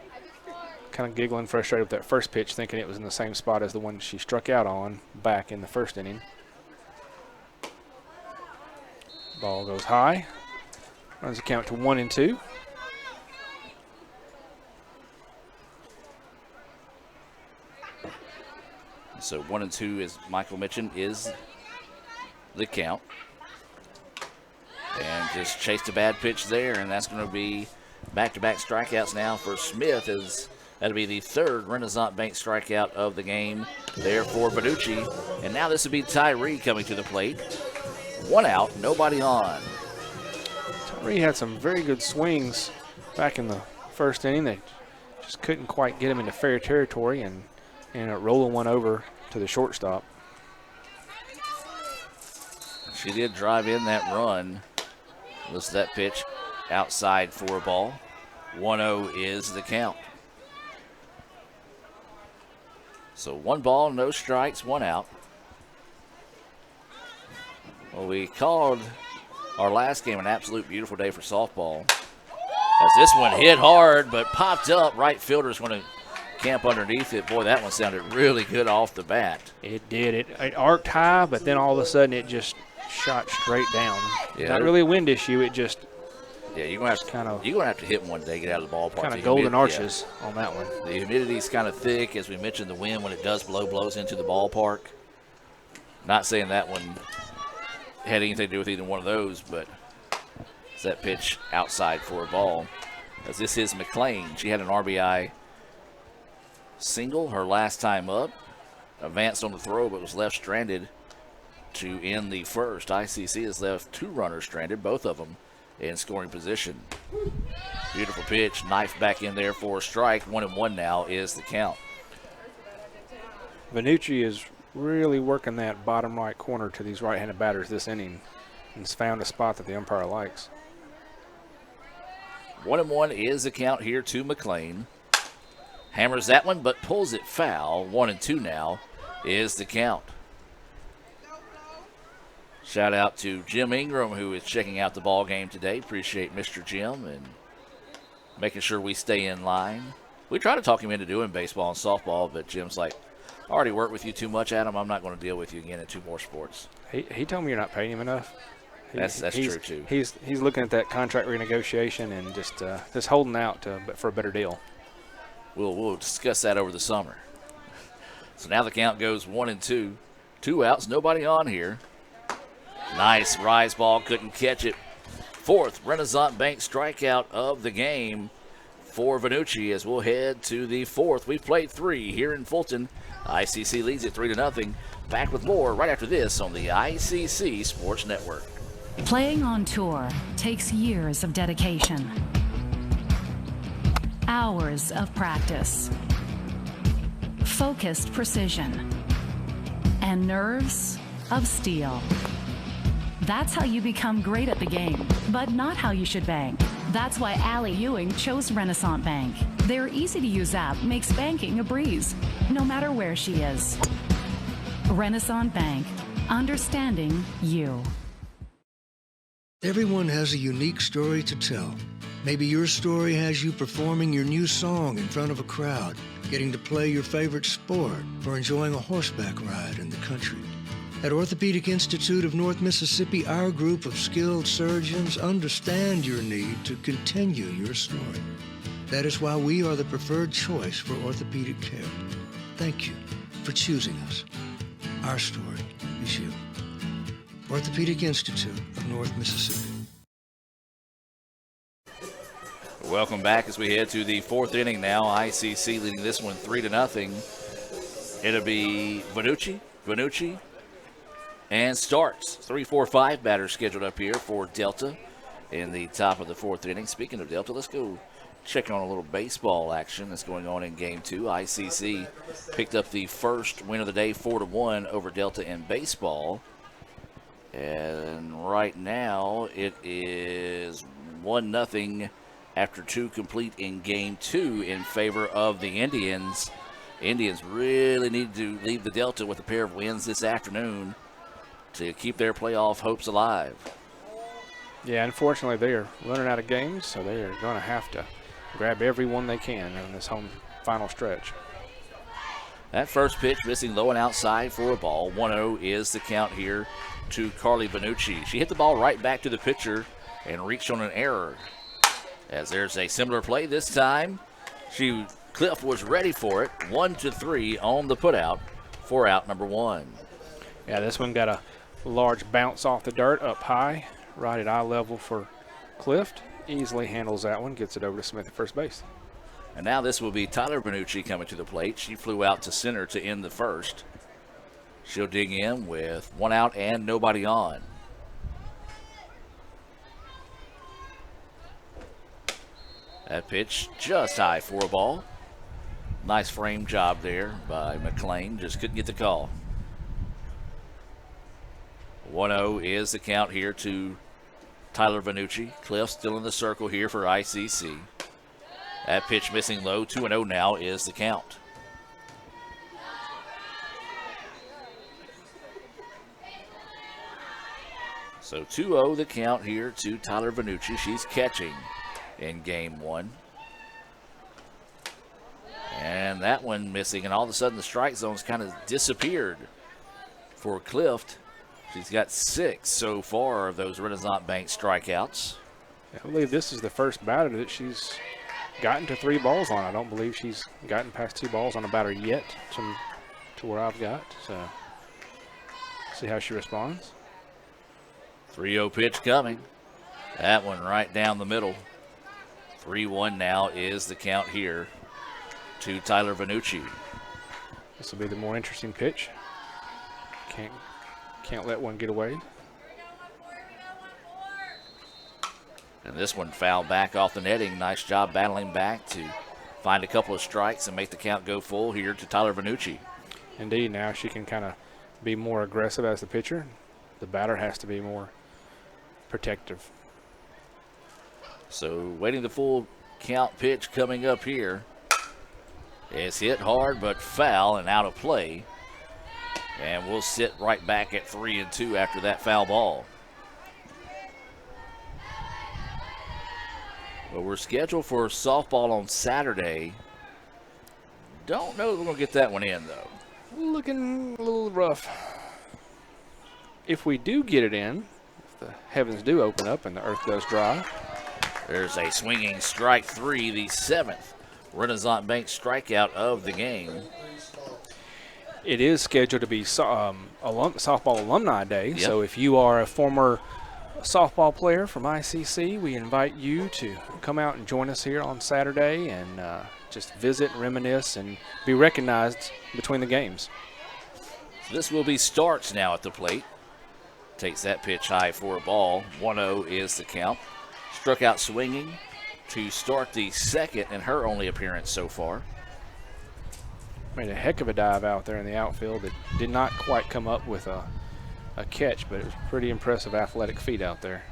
Speaker 4: kind of giggling, frustrated with that first pitch, thinking it was in the same spot as the one she struck out on back in the 1st inning. Ball goes high. Runs the count to 1-2.
Speaker 3: So 1-2, as Michael mentioned, is the count. And just chased a bad pitch there, and that's going to be back-to-back strikeouts now for Smith. That'll be the 3rd Renaissance Bank strikeout of the game there for Benucci. And now this will be Tyree coming to the plate. 1 out, nobody on.
Speaker 4: Tyree had some very good swings back in the 1st inning. They just couldn't quite get him into fair territory and rolling one over to the shortstop.
Speaker 3: She did drive in that run. Listen to that pitch outside for a ball. 1-0 is the count. So 1 ball, no strikes, 1 out. Well, we called our last game an absolute beautiful day for softball. As this one hit hard but popped up, right fielder's going to camp underneath it. Boy, that one sounded really good off the bat.
Speaker 4: It did. It arced high, but then all of a sudden it just shot straight down.
Speaker 3: Yeah,
Speaker 4: not really a wind issue. It just
Speaker 3: you're gonna have to hit one day, get out of the ballpark.
Speaker 4: Kind of golden arches on that one.
Speaker 3: The humidity's kind of thick, as we mentioned. The wind, when it does blows into the ballpark. Not saying that one had anything to do with either one of those, but it's that pitch outside for a ball. As this is McLean. She had an RBI single her last time up. Advanced on the throw, but was left stranded to end the 1st. ICC has left 2 runners stranded, both of them in scoring position. Beautiful pitch, knife back in there for a strike. 1-1 now is the count.
Speaker 4: Benucci is really working that bottom right corner to these right-handed batters this inning and has found a spot that the umpire likes.
Speaker 3: 1-1 is the count here to McLean. Hammers that one, but pulls it foul. 1-2 now is the count. Shout out to Jim Ingram, who is checking out the ball game today. Appreciate Mr. Jim and making sure we stay in line. We try to talk him into doing baseball and softball, but Jim's like, already worked with you too much, Adam. I'm not going to deal with you again in 2 more sports.
Speaker 4: He told me you're not paying him enough.
Speaker 3: That's true too.
Speaker 4: He's looking at that contract renegotiation and just holding out for a better deal.
Speaker 3: We'll discuss that over the summer. So now the count goes 1-2. 2 outs, nobody on here. Nice rise ball, couldn't catch it. 4th Renaissance Bank strikeout of the game for Vanucci as we'll head to the 4th. We've played 3 here in Fulton. ICC leads it 3-0. Back with more right after this on the ICC Sports Network.
Speaker 17: Playing on tour takes years of dedication, hours of practice, focused precision, and nerves of steel. That's how you become great at the game, but not how you should bank. That's why Allie Ewing chose Renaissance Bank. Their easy-to-use app makes banking a breeze, no matter where she is. Renaissance Bank, understanding you.
Speaker 10: Everyone has a unique story to tell. Maybe your story has you performing your new song in front of a crowd, getting to play your favorite sport, or enjoying a horseback ride in the country. At Orthopedic Institute of North Mississippi, our group of skilled surgeons understand your need to continue your story. That is why we are the preferred choice for orthopedic care. Thank you for choosing us. Our story is you. Orthopedic Institute of North Mississippi.
Speaker 3: Welcome back as we head to the 4th inning now. ICC leading this one 3-0. It'll be Vanucci, and starts. 3-4-5 batters scheduled up here for Delta in the top of the 4th inning. Speaking of Delta, let's go check on a little baseball action that's going on in Game 2. ICC picked up the first win of the day, 4-1 over Delta in baseball. And right now it is 1-0 after 2 complete in Game 2 in favor of the Indians. Indians really need to leave the Delta with a pair of wins this afternoon to keep their playoff hopes alive.
Speaker 4: Yeah, unfortunately they are running out of games, so they are going to have to grab every one they can in this home final stretch.
Speaker 3: That first pitch missing low and outside for a ball. 1-0 is the count here to Carly Vanucci. She hit the ball right back to the pitcher and reached on an error. As there's a similar play this time, Cliff was ready for it. 1-3 on the putout for out number 1.
Speaker 4: Yeah, this one got a large bounce off the dirt up high, right at eye level for Clift. Easily handles that one, gets it over to Smith at first base.
Speaker 3: And now this will be Tyler Vanucci coming to the plate. She flew out to center to end the first. She'll dig in with 1 out and nobody on. That pitch just high for a ball. Nice frame job there by McLean. Just couldn't get the call. 1-0 is the count here to Tyler Vanucci. Cliff still in the circle here for ICC. That pitch missing low. 2-0 now is the count. So 2-0 the count here to Tyler Vanucci. She's catching in Game 1. And that one missing, and all of a sudden the strike zone's kind of disappeared for Clift. She's got 6 so far of those Renaissance Bank strikeouts.
Speaker 4: I believe this is the first batter that she's gotten to 3 balls on. I don't believe she's gotten past 2 balls on a batter yet to where I've got. So see how she responds.
Speaker 3: 3-0 pitch coming. That one right down the middle. 3-1 now is the count here to Tyler Vanucci.
Speaker 4: This will be the more interesting pitch. Can't let one get away.
Speaker 3: And this one fouled back off the netting. Nice job battling back to find a couple of strikes and make the count go full here to Tyler Vanucci.
Speaker 4: Indeed, now she can kind of be more aggressive as the pitcher. The batter has to be more protective.
Speaker 3: So waiting the full count pitch coming up here. It's hit hard but foul and out of play. And we'll sit right back at 3-2 after that foul ball. Well, we're scheduled for softball on Saturday. Don't know that we're going to get that one in, though.
Speaker 4: Looking a little rough. If we do get it in, if the heavens do open up and the earth does dry.
Speaker 3: There's a swinging strike 3, the 7th Renaissance Bank strikeout of the game.
Speaker 4: It is scheduled to be Softball Alumni Day,
Speaker 3: Yep.
Speaker 4: so if you are a former softball player from ICC, we invite you to come out and join us here on Saturday and just visit, reminisce, and be recognized between the games.
Speaker 3: This will be Starks now at the plate. Takes that pitch high for a ball. 1-0 is the count. Struck out swinging to start the second in her only appearance so far.
Speaker 4: Made a heck of a dive out there in the outfield that did not quite come up with a catch, but it was pretty impressive athletic feet out there.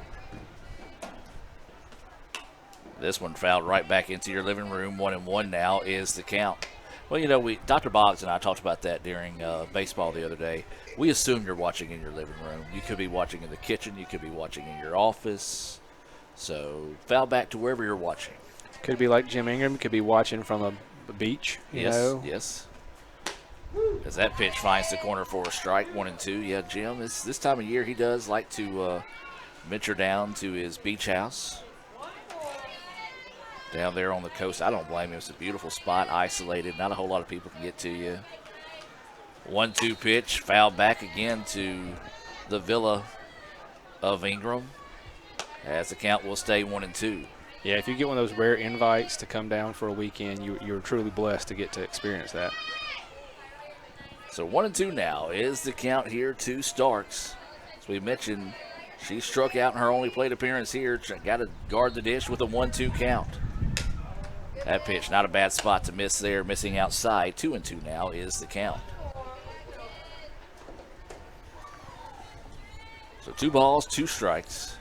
Speaker 3: This one fouled right back into your living room. 1-1 now is the count. Well, you know, Dr. Boggs and I talked about that during baseball the other day. We assume you're watching in your living room. You could be watching in the kitchen. You could be watching in your office. So foul back to wherever you're watching.
Speaker 4: Could be like Jim Ingram. Could be watching from a beach. You know?
Speaker 3: Yes. As that pitch finds the corner for a strike, 1-2. Yeah, Jim, this time of year he does like to venture down to his beach house down there on the coast. I don't blame him. It's a beautiful spot, isolated. Not a whole lot of people can get to you. 1-2 pitch, foul back again to the Villa of Ingram, as the count will stay 1-2.
Speaker 4: Yeah, if you get one of those rare invites to come down for a weekend, you're truly blessed to get to experience that.
Speaker 3: So 1-2 now is the count here to Starks. As we mentioned, she struck out in her only plate appearance here. Got to guard the dish with a 1-2 count. That pitch, not a bad spot to miss there, missing outside. 2-2 now is the count. So 2 balls, 2 strikes,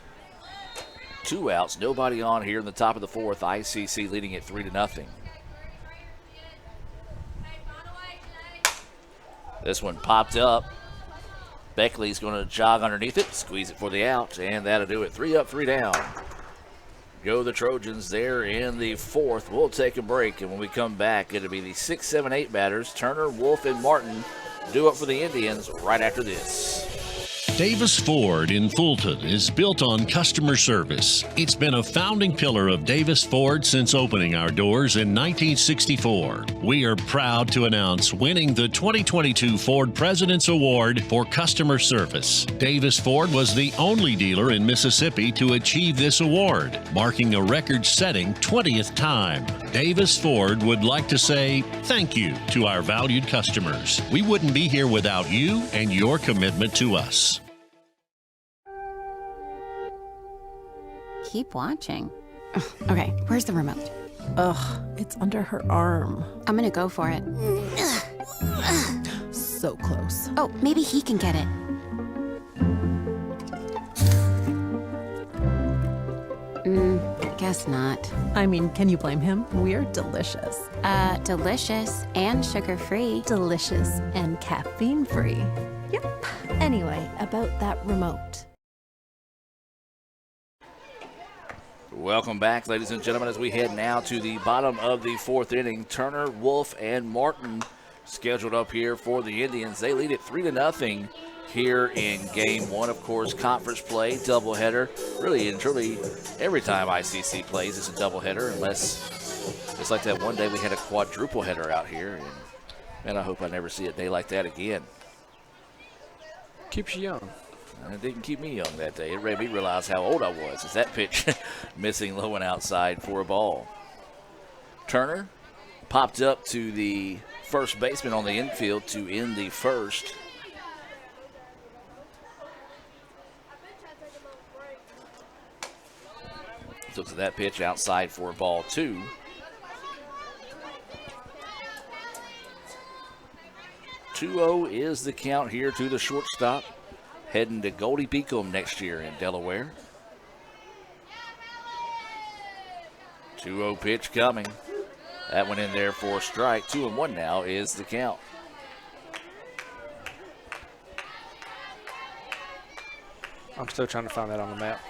Speaker 3: 2 outs, nobody on here in the top of the 4th. ICC leading it 3-0. This one popped up. Beckley's going to jog underneath it, squeeze it for the out, and that'll do it. 3 up, 3 down. Go the Trojans there in the 4th. We'll take a break, and when we come back, it'll be the 6, 7, 8 batters, Turner, Wolf, and Martin, due up for the Indians right after this.
Speaker 1: Davis Ford in Fulton is built on customer service. It's been a founding pillar of Davis Ford since opening our doors in 1964. We are proud to announce winning the 2022 Ford President's Award for Customer Service. Davis Ford was the only dealer in Mississippi to achieve this award, marking a record-setting 20th time. Davis Ford would like to say thank you to our valued customers. We wouldn't be here without you and your commitment to us.
Speaker 18: Keep watching. Okay, where's the remote?
Speaker 19: Ugh, it's under her arm.
Speaker 18: I'm gonna go for it.
Speaker 19: So close.
Speaker 18: Oh, maybe he can get it. Guess not.
Speaker 19: I mean, can you blame him? We're delicious.
Speaker 18: Delicious and sugar-free.
Speaker 19: Delicious and caffeine-free. Yep. Anyway, about that remote.
Speaker 3: Welcome back, ladies and gentlemen, as we head now to the bottom of the 4th inning. Turner, Wolf, and Martin scheduled up here for the Indians. They lead it 3-0 here in Game 1. Of course, conference play, doubleheader. Really and truly, every time ICC plays, it's a doubleheader, unless it's like that one day we had a quadruple header out here. And man, I hope I never see a day like that again.
Speaker 4: Keeps you young.
Speaker 3: It didn't keep me young that day. It made me realize how old I was as that pitch missing low and outside for a ball. Turner popped up to the first baseman on the infield to end the 1st. Looks at that pitch outside for ball 2. "2-0 is the count here to the shortstop. Heading to Goldie Beacom next year in Delaware. 2-0 pitch coming. That one in there for a strike. 2-1 now is the count.
Speaker 4: I'm still trying to find that on the map.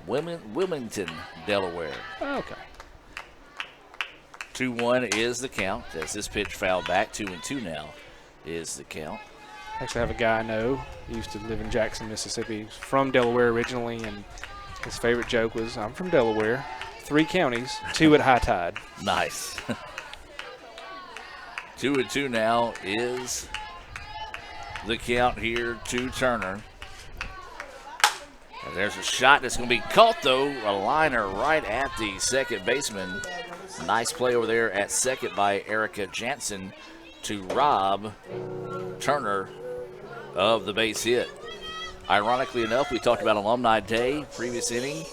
Speaker 3: Wilmington, Delaware.
Speaker 4: Okay.
Speaker 3: 2-1 is the count as this pitch fouled back. 2-2 now is the count.
Speaker 4: Actually, I have a guy I know. He used to live in Jackson, Mississippi. He's from Delaware originally, and his favorite joke was, I'm from Delaware. 3 counties, 2 at high tide.
Speaker 3: Nice. 2-2 now is the count here to Turner. And there's a shot that's going to be caught, though. A liner right at the second baseman. Nice play over there at second by Erica Jansen to rob Turner of the base hit. Ironically enough, we talked about Alumni Day, previous inning.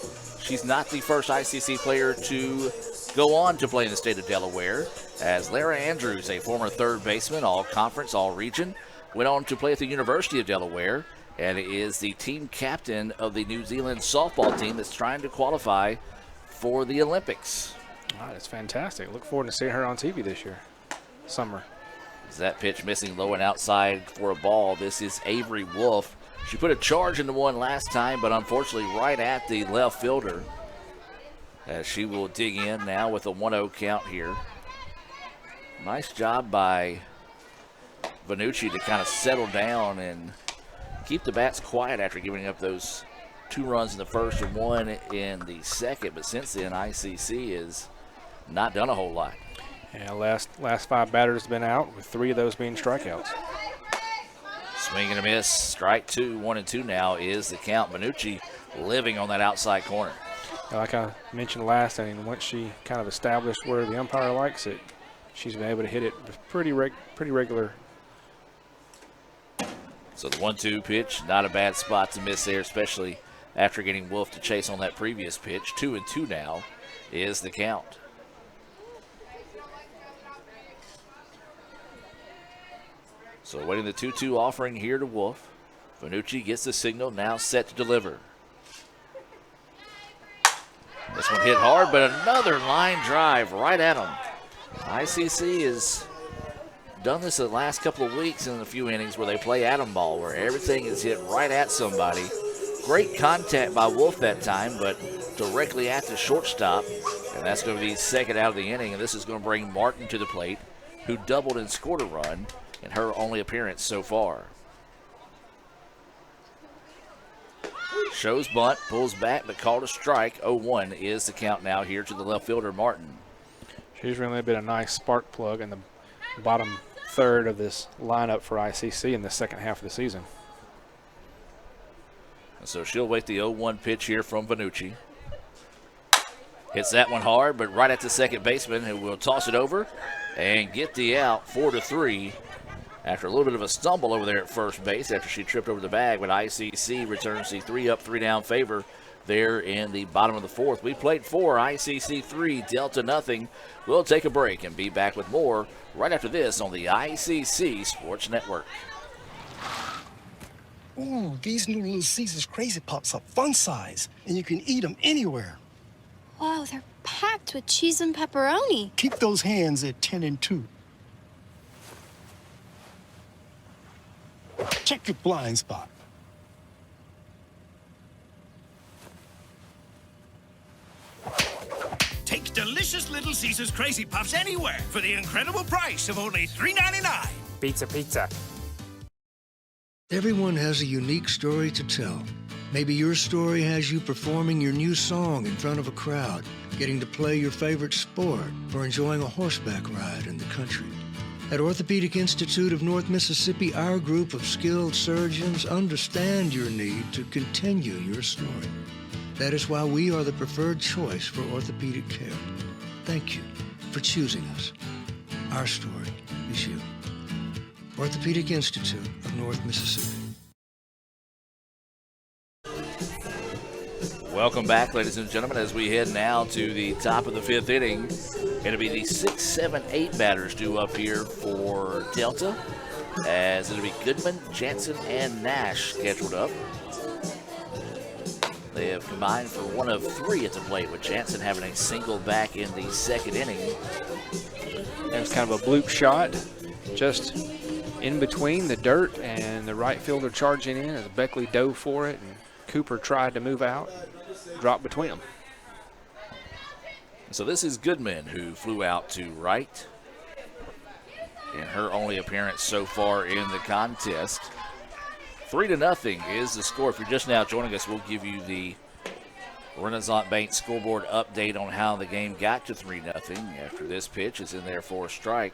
Speaker 3: She's not the first ICC player to go on to play in the state of Delaware, as Lara Andrews, a former third baseman, all-conference, all-region, went on to play at the University of Delaware and is the team captain of the New Zealand softball team that's trying to qualify for the Olympics.
Speaker 4: All right, that's fantastic. Look forward to seeing her on TV this year, summer.
Speaker 3: Is that pitch missing low and outside for a ball? This is Avery Wolf. She put a charge into one last time, but unfortunately right at the left fielder, as she will dig in now with a 1-0 count here. Nice job by Vanucci to kind of settle down and keep the bats quiet after giving up those 2 runs in the first and 1 in the second. But since then, ICC has not done a whole lot.
Speaker 4: Yeah, last 5 batters have been out, with 3 of those being strikeouts.
Speaker 3: Swing and a miss. Strike 2, 1-2 now is the count. Vanucci living on that outside corner.
Speaker 4: Like I mentioned last inning, once she kind of established where the umpire likes it, she's been able to hit it with pretty regular.
Speaker 3: So the 1-2 pitch, not a bad spot to miss there, especially after getting Wolf to chase on that previous pitch. 2-2 now is the count. So waiting the 2-2 offering here to Wolf. Vanucci gets the signal, now set to deliver. This one hit hard, but another line drive right at him. ICC has done this the last couple of weeks in a few innings where they play atom ball, where everything is hit right at somebody. Great contact by Wolf that time, but directly at the shortstop. And that's going to be second out of the inning, and this is going to bring Martin to the plate, who doubled and scored a run in her only appearance so far. Shows bunt, pulls back, but called a strike. 0-1 is the count now here to the left fielder, Martin.
Speaker 4: She's really been a nice spark plug in the bottom third of this lineup for ICC in the second half of the season.
Speaker 3: So she'll wait the 0-1 pitch here from Vanucci. Hits that one hard, but right at the second baseman, who will toss it over and get the out. 4-3. After a little bit of a stumble over there at first base after she tripped over the bag, but ICC returns the 3-up, 3-down favor there in the bottom of the fourth. We played 4, ICC 3, Delta nothing. We'll take a break and be back with more right after this on the ICC Sports Network.
Speaker 20: Ooh, these new Little Caesars Crazy Pops are fun size, and you can eat them anywhere.
Speaker 21: Wow, they're packed with cheese and pepperoni.
Speaker 20: Keep those hands at 10 and 2. Check your blind spot.
Speaker 8: Take delicious Little Caesars Crazy Puffs anywhere for the incredible price of only $3.99.
Speaker 22: Pizza.
Speaker 10: Everyone has a unique story to tell. Maybe your story has you performing your new song in front of a crowd, getting to play your favorite sport, or enjoying a horseback ride in the country. At Orthopedic Institute of North Mississippi, our group of skilled surgeons understand your need to continue your story. That is why we are the preferred choice for orthopedic care. Thank you for choosing us. Our story is you. Orthopedic Institute of North Mississippi.
Speaker 3: Welcome back, ladies and gentlemen, as we head now to the top of the 5th inning. Going to be the 6, 7, 8 batters due up here for Delta, as it'll be Goodman, Jansen, and Nash scheduled up. They have combined for 1 of 3 at the plate, with Jansen having a single back in the 2nd inning.
Speaker 4: It was kind of a bloop shot, just in between the dirt and the right fielder charging in as Beckley dove for it, and Cooper tried to move out, dropped between them.
Speaker 3: So this is Goodman, who flew out to right in her only appearance so far in the contest. 3-0 is the score. If you're just now joining us, we'll give you the Renaissance Bank scoreboard update on how the game got to 3-0 after this pitch is in there for a strike.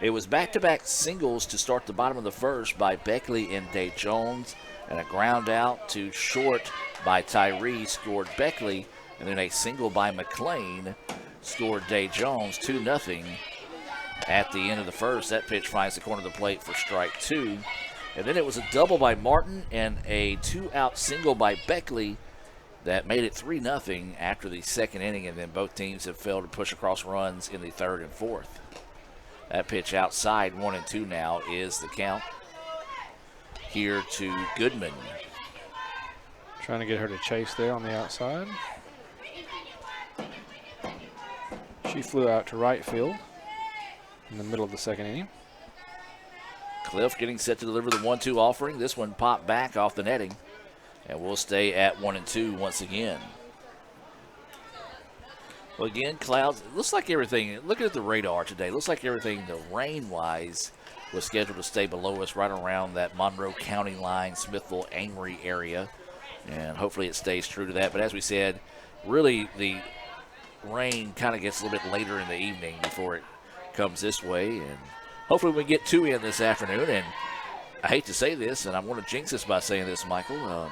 Speaker 3: It was back-to-back singles to start the bottom of the first by Beckley and Day Jones, and a ground out to short by Tyree scored Beckley, and then a single by McLean scored Day Jones. 2-0 at the end of the first. That pitch finds the corner of the plate for strike 2. And then it was a double by Martin and a 2-out single by Beckley that made it 3-0 after the second inning, and then both teams have failed to push across runs in the third and fourth. That pitch outside, 1-2 now is the count. Here to Goodman.
Speaker 4: Trying to get her to chase there on the outside. She flew out to right field in the middle of the second inning.
Speaker 3: Cliff getting set to deliver the 1-2 offering. This one popped back off the netting, and we'll stay at 1-2 once again. Well, again, clouds. It looks like everything, looking at the radar today, looks like everything, the rain-wise, was scheduled to stay below us right around that Monroe County line, Smithville, Amory area. And hopefully it stays true to that. But as we said, really the rain kind of gets a little bit later in the evening before it comes this way. And hopefully we get 2 in this afternoon. And I hate to say this, and I want to jinx this by saying this, Michael.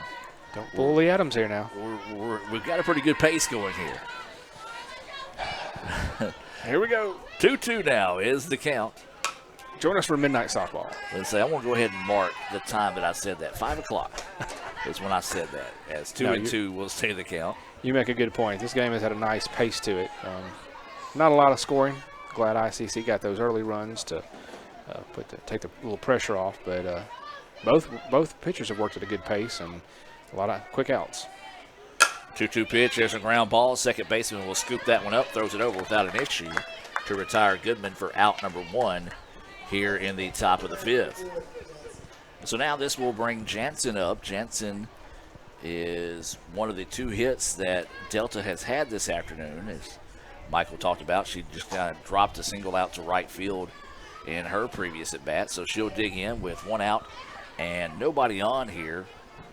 Speaker 4: Don't pull the Adams here now.
Speaker 3: We've got a pretty good pace going here.
Speaker 4: Here we go.
Speaker 3: 2-2 now is the count.
Speaker 4: Join us for midnight softball.
Speaker 3: Let's say I want to go ahead and mark the time that I said that. 5 o'clock is when I said that. As 2-2 will stay the count.
Speaker 4: You make a good point. This game has had a nice pace to it. Not a lot of scoring. Glad ICC got those early runs to take the little pressure off. But both pitchers have worked at a good pace and a lot of quick outs.
Speaker 3: 2-2 pitch. There's a ground ball. Second baseman will scoop that one up, throws it over without an issue to retire Goodman for out number 1 here in the top of the 5th. So now this will bring Jansen up. Jansen is one of the 2 hits that Delta has had this afternoon. As Michael talked about, she just kind of dropped a single out to right field in her previous at bat. So she'll dig in with 1 out and nobody on here,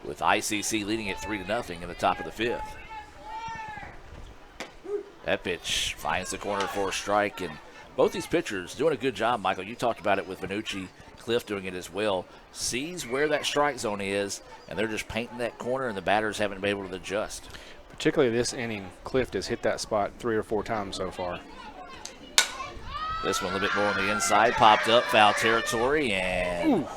Speaker 3: with ICC leading it 3-0 in the top of the 5th. That pitch finds the corner for a strike, and both these pitchers doing a good job, Michael. You talked about it with Vanucci, Cliff doing it as well. Sees where that strike zone is, and they're just painting that corner, and the batters haven't been able to adjust.
Speaker 4: Particularly this inning, Cliff has hit that spot 3 or 4 times so far.
Speaker 3: This one a little bit more on the inside, popped up, foul territory, and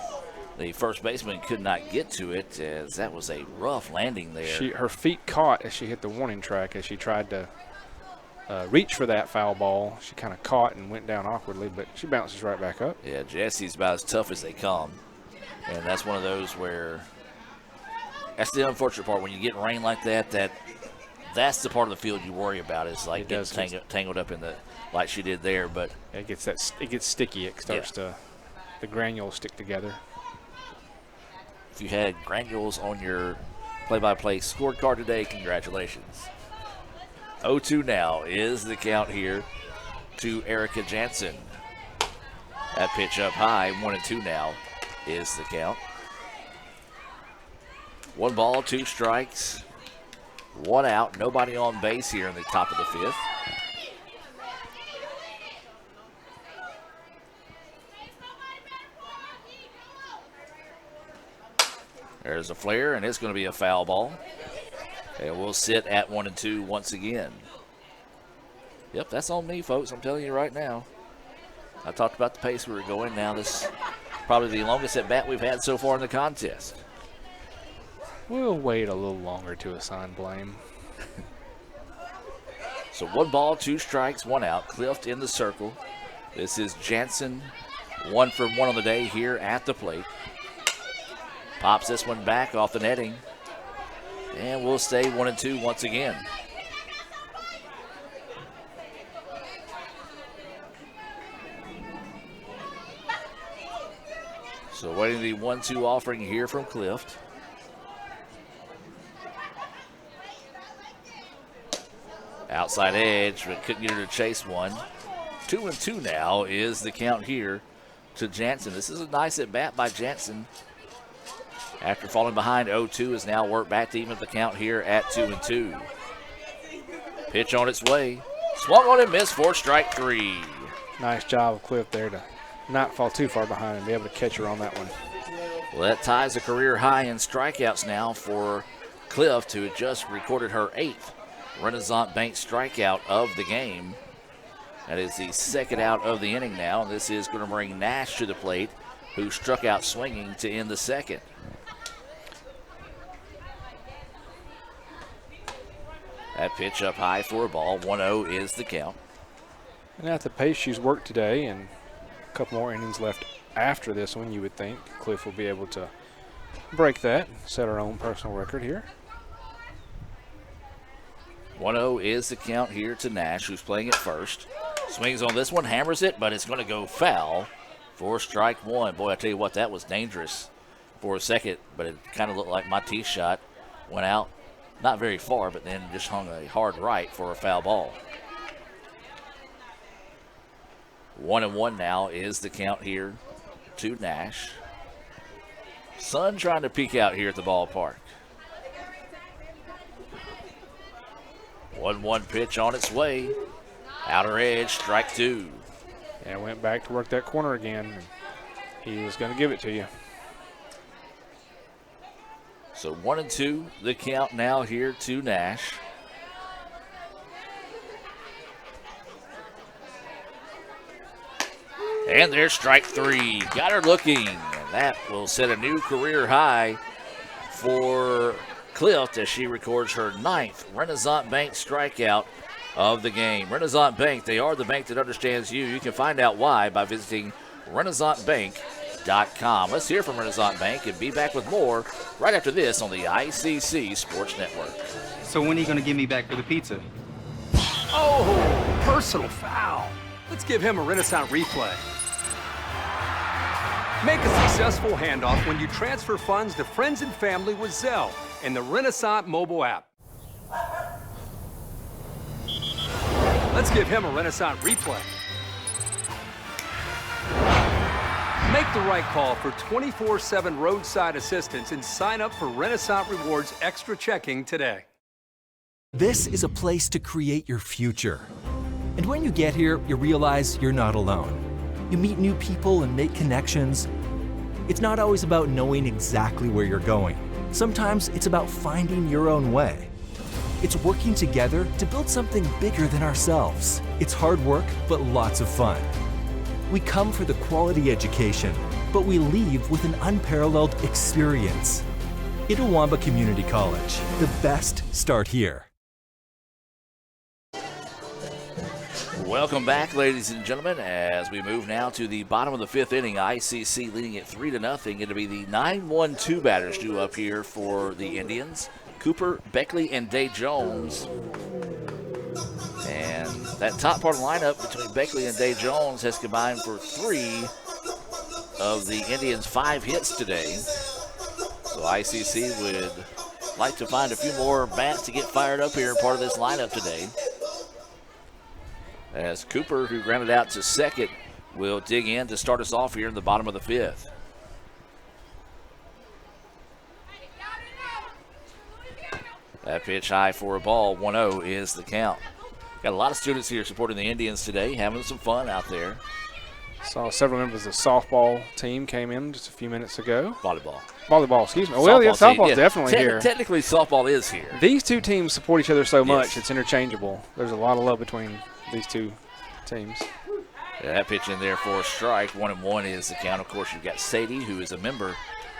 Speaker 3: the first baseman could not get to it, as that was a rough landing there.
Speaker 4: Her feet caught as she hit the warning track as she tried to reach for that foul ball. She kind of caught and went down awkwardly, but she bounces right back up.
Speaker 3: Yeah, Jesse's about as tough as they come. And that's one of those where that's the unfortunate part. When you get rain like that, that's the part of the field you worry about, is like getting tangled up in the, like she did there. But
Speaker 4: it gets sticky. It starts to, the granules stick together.
Speaker 3: If you had granules on your play-by-play scorecard today, congratulations. 0-2 now is the count here to Erica Jansen. That pitch up high, 1-2 now is the count. 1 ball, 2 strikes, 1 out, nobody on base here in the top of the 5th. There's a flare, and it's going to be a foul ball. And we'll sit at 1-2 once again. Yep, that's on me, folks. I'm telling you right now. I talked about the pace we were going. Now this is probably the longest at bat we've had so far in the contest.
Speaker 4: We'll wait a little longer to assign blame.
Speaker 3: So 1 ball, 2 strikes, 1 out. Clift in the circle. This is Jansen, 1 for 1 on the day here at the plate. Pops this one back off the netting. And we'll stay 1-2 once again. So waiting the 1-2 offering here from Clift. Outside edge, but couldn't get her to chase one. 2-2 now is the count here to Jansen. This is a nice at bat by Jansen. After falling behind 0-2, is now worked back to even the count here at 2-2. Pitch on its way. Swung on and missed for strike 3.
Speaker 4: Nice job of Cliff there to not fall too far behind and be able to catch her on that one.
Speaker 3: Well, that ties a career high in strikeouts now for Cliff, who had just recorded her 8th Renaissance Bank strikeout of the game. That is the second out of the inning now. This is going to bring Nash to the plate, who struck out swinging to end the second. That pitch up high for a ball. 1-0 is the count.
Speaker 4: And at the pace she's worked today, and a couple more innings left after this one, you would think Cliff will be able to break that, set her own personal record here.
Speaker 3: 1-0 is the count here to Nash, who's playing at first. Swings on this one, hammers it, but it's going to go foul for strike 1. Boy, I tell you what, that was dangerous for a second, but it kind of looked like my tee shot went out. Not very far, but then just hung a hard right for a foul ball. 1-1 now is the count here to Nash. Sun trying to peek out here at the ballpark. 1-1 pitch on its way. Outer edge, strike 2.
Speaker 4: Yeah, went back to work that corner again. And he was going to give it to you.
Speaker 3: So 1-2, the count now here to Nash. And there's strike 3. Got her looking. And that will set a new career high for Cliff as she records her 9th Renaissance Bank strikeout of the game. Renaissance Bank, they are the bank that understands you. You can find out why by visiting RenaissanceBank.com. Let's hear from Renaissance Bank and be back with more right after this on the ICC Sports Network.
Speaker 16: So when are you going to give me back for the pizza?
Speaker 9: Oh, personal foul. Let's give him a Renaissance replay. Make a successful handoff when you transfer funds to friends and family with Zelle and the Renaissance mobile app. Let's give him a Renaissance replay. Make the right call for 24/7 roadside assistance and sign up for Renaissance Rewards Extra Checking today.
Speaker 5: This is a place to create your future. And when you get here, you realize you're not alone. You meet new people and make connections. It's not always about knowing exactly where you're going. Sometimes it's about finding your own way. It's working together to build something bigger than ourselves. It's hard work, but lots of fun. We come for the quality education, but we leave with an unparalleled experience. Itawamba Community College, the best start here.
Speaker 3: Welcome back, ladies and gentlemen, as we move now to the bottom of the 5th inning. ICC leading it 3-0. It'll be the 9-1-2 batters due up here for the Indians. Cooper, Beckley, and Day Jones. And that top part of the lineup between Beckley and Day Jones has combined for 3 of the Indians' 5 hits today. So ICC would like to find a few more bats to get fired up here in part of this lineup today. As Cooper, who grounded out to second, will dig in to start us off here in the bottom of the 5th. That pitch high for a ball. 1-0 is the count. Got a lot of students here supporting the Indians today, having some fun out there.
Speaker 4: Saw several members of the softball team came in just a few minutes ago.
Speaker 3: Volleyball,
Speaker 4: excuse me. Well, yeah, softball's definitely here.
Speaker 3: Technically, softball is here.
Speaker 4: These two teams support each other so much, it's interchangeable. There's a lot of love between these two teams.
Speaker 3: Yeah, that pitch in there for a strike. 1-1 is the count. Of course, you've got Sadie, who is a member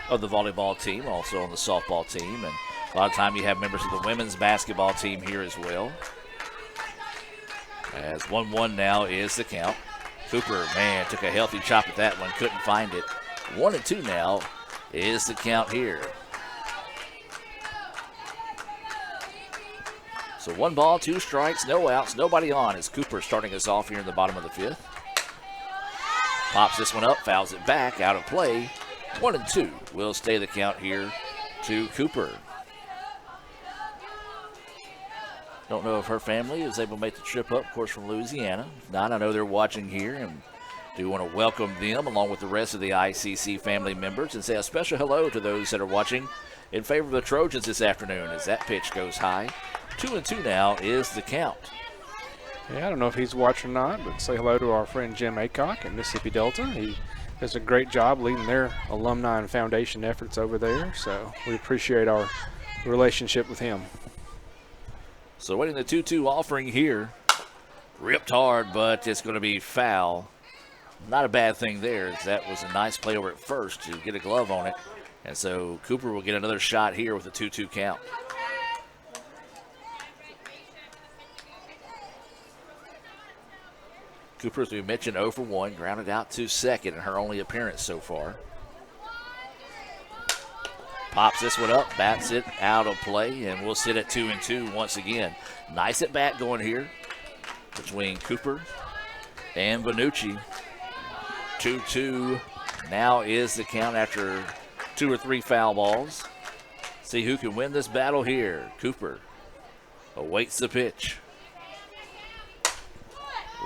Speaker 3: of the volleyball team, also on the softball team. And a lot of time you have members of the women's basketball team here as well. As 1-1 now is the count. Cooper, man, took a healthy chop at that one. Couldn't find it. 1-2 now is the count here. So 1 ball, 2 strikes, no outs, nobody on as Cooper starting us off here in the bottom of the 5th. Pops this one up, fouls it back, out of play. 1-2 will stay the count here to Cooper. Don't know if her family is able to make the trip up, of course, from Louisiana. If not, I know they're watching here and do want to welcome them along with the rest of the ICC family members and say a special hello to those that are watching in favor of the Trojans this afternoon as that pitch goes high. 2-2 now is the count.
Speaker 4: Yeah, I don't know if he's watching or not, but say hello to our friend Jim Aycock at Mississippi Delta. He does a great job leading their alumni and foundation efforts over there, so we appreciate our relationship with him.
Speaker 3: So waiting the 2-2 offering here. Ripped hard, but it's going to be foul. Not a bad thing there, as that was a nice play over at first to get a glove on it. And so Cooper will get another shot here with a 2-2 count. Cooper, as we mentioned, 0 for 1, grounded out to second in her only appearance so far. Pops this one up, bats it out of play, and we'll sit at 2-2 once again. Nice at bat going here between Cooper and Bonucci. 2-2 now is the count after 2 or 3 foul balls. See who can win this battle here. Cooper awaits the pitch.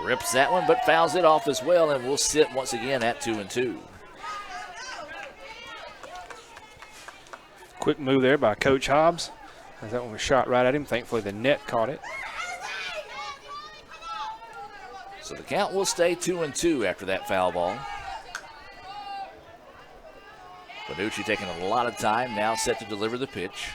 Speaker 3: Rips that one, but fouls it off as well, and we'll sit once again at 2-2.
Speaker 4: Quick move there by Coach Hobbs. As that one was shot right at him. Thankfully, the net caught it.
Speaker 3: So the count will stay 2-2 after that foul ball. Bonucci taking a lot of time, now set to deliver the pitch.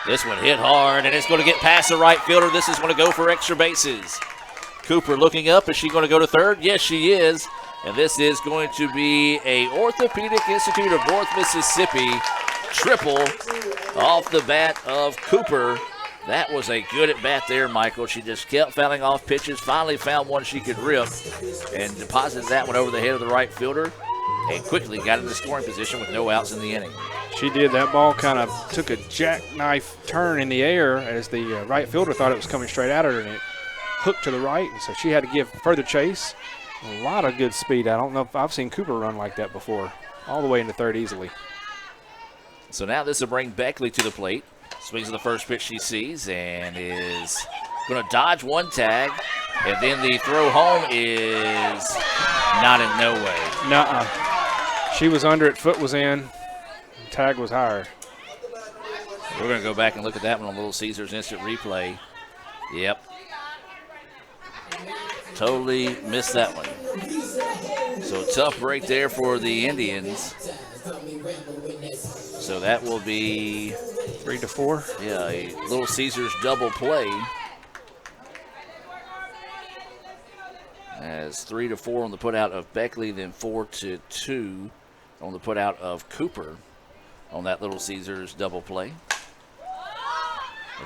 Speaker 3: This one hit hard, and it's going to get past the right fielder. This is going to go for extra bases. Cooper looking up. Is she going to go to third? Yes, she is. And this is going to be a Orthopedic Institute of North Mississippi triple off the bat of Cooper. That was a good at bat there, Michael. She just kept fouling off pitches, finally found one she could rip, and deposited that one over the head of the right fielder, and quickly got into scoring position with no outs in the inning.
Speaker 4: She did. That ball kind of took a jackknife turn in the air as the right fielder thought it was coming straight at her, and it hooked to the right, and so she had to give further chase. A lot of good speed. I don't know if I've seen Cooper run like that before, all the way into third easily.
Speaker 3: So now this will bring Beckley to the plate. Swings at the first pitch she sees and is going to dodge one tag, and then the throw home is not in no way.
Speaker 4: Nuh-uh. She was under it, foot was in, tag was higher.
Speaker 3: We're going to go back and look at that one on Little Caesars instant replay. Yep. Totally missed that one. So tough break there for the Indians. So that will be
Speaker 4: 3-4.
Speaker 3: Yeah, a Little Caesars double play. As 3-4 on the putout of Beckley, then 4-2 on the putout of Cooper on that Little Caesars double play.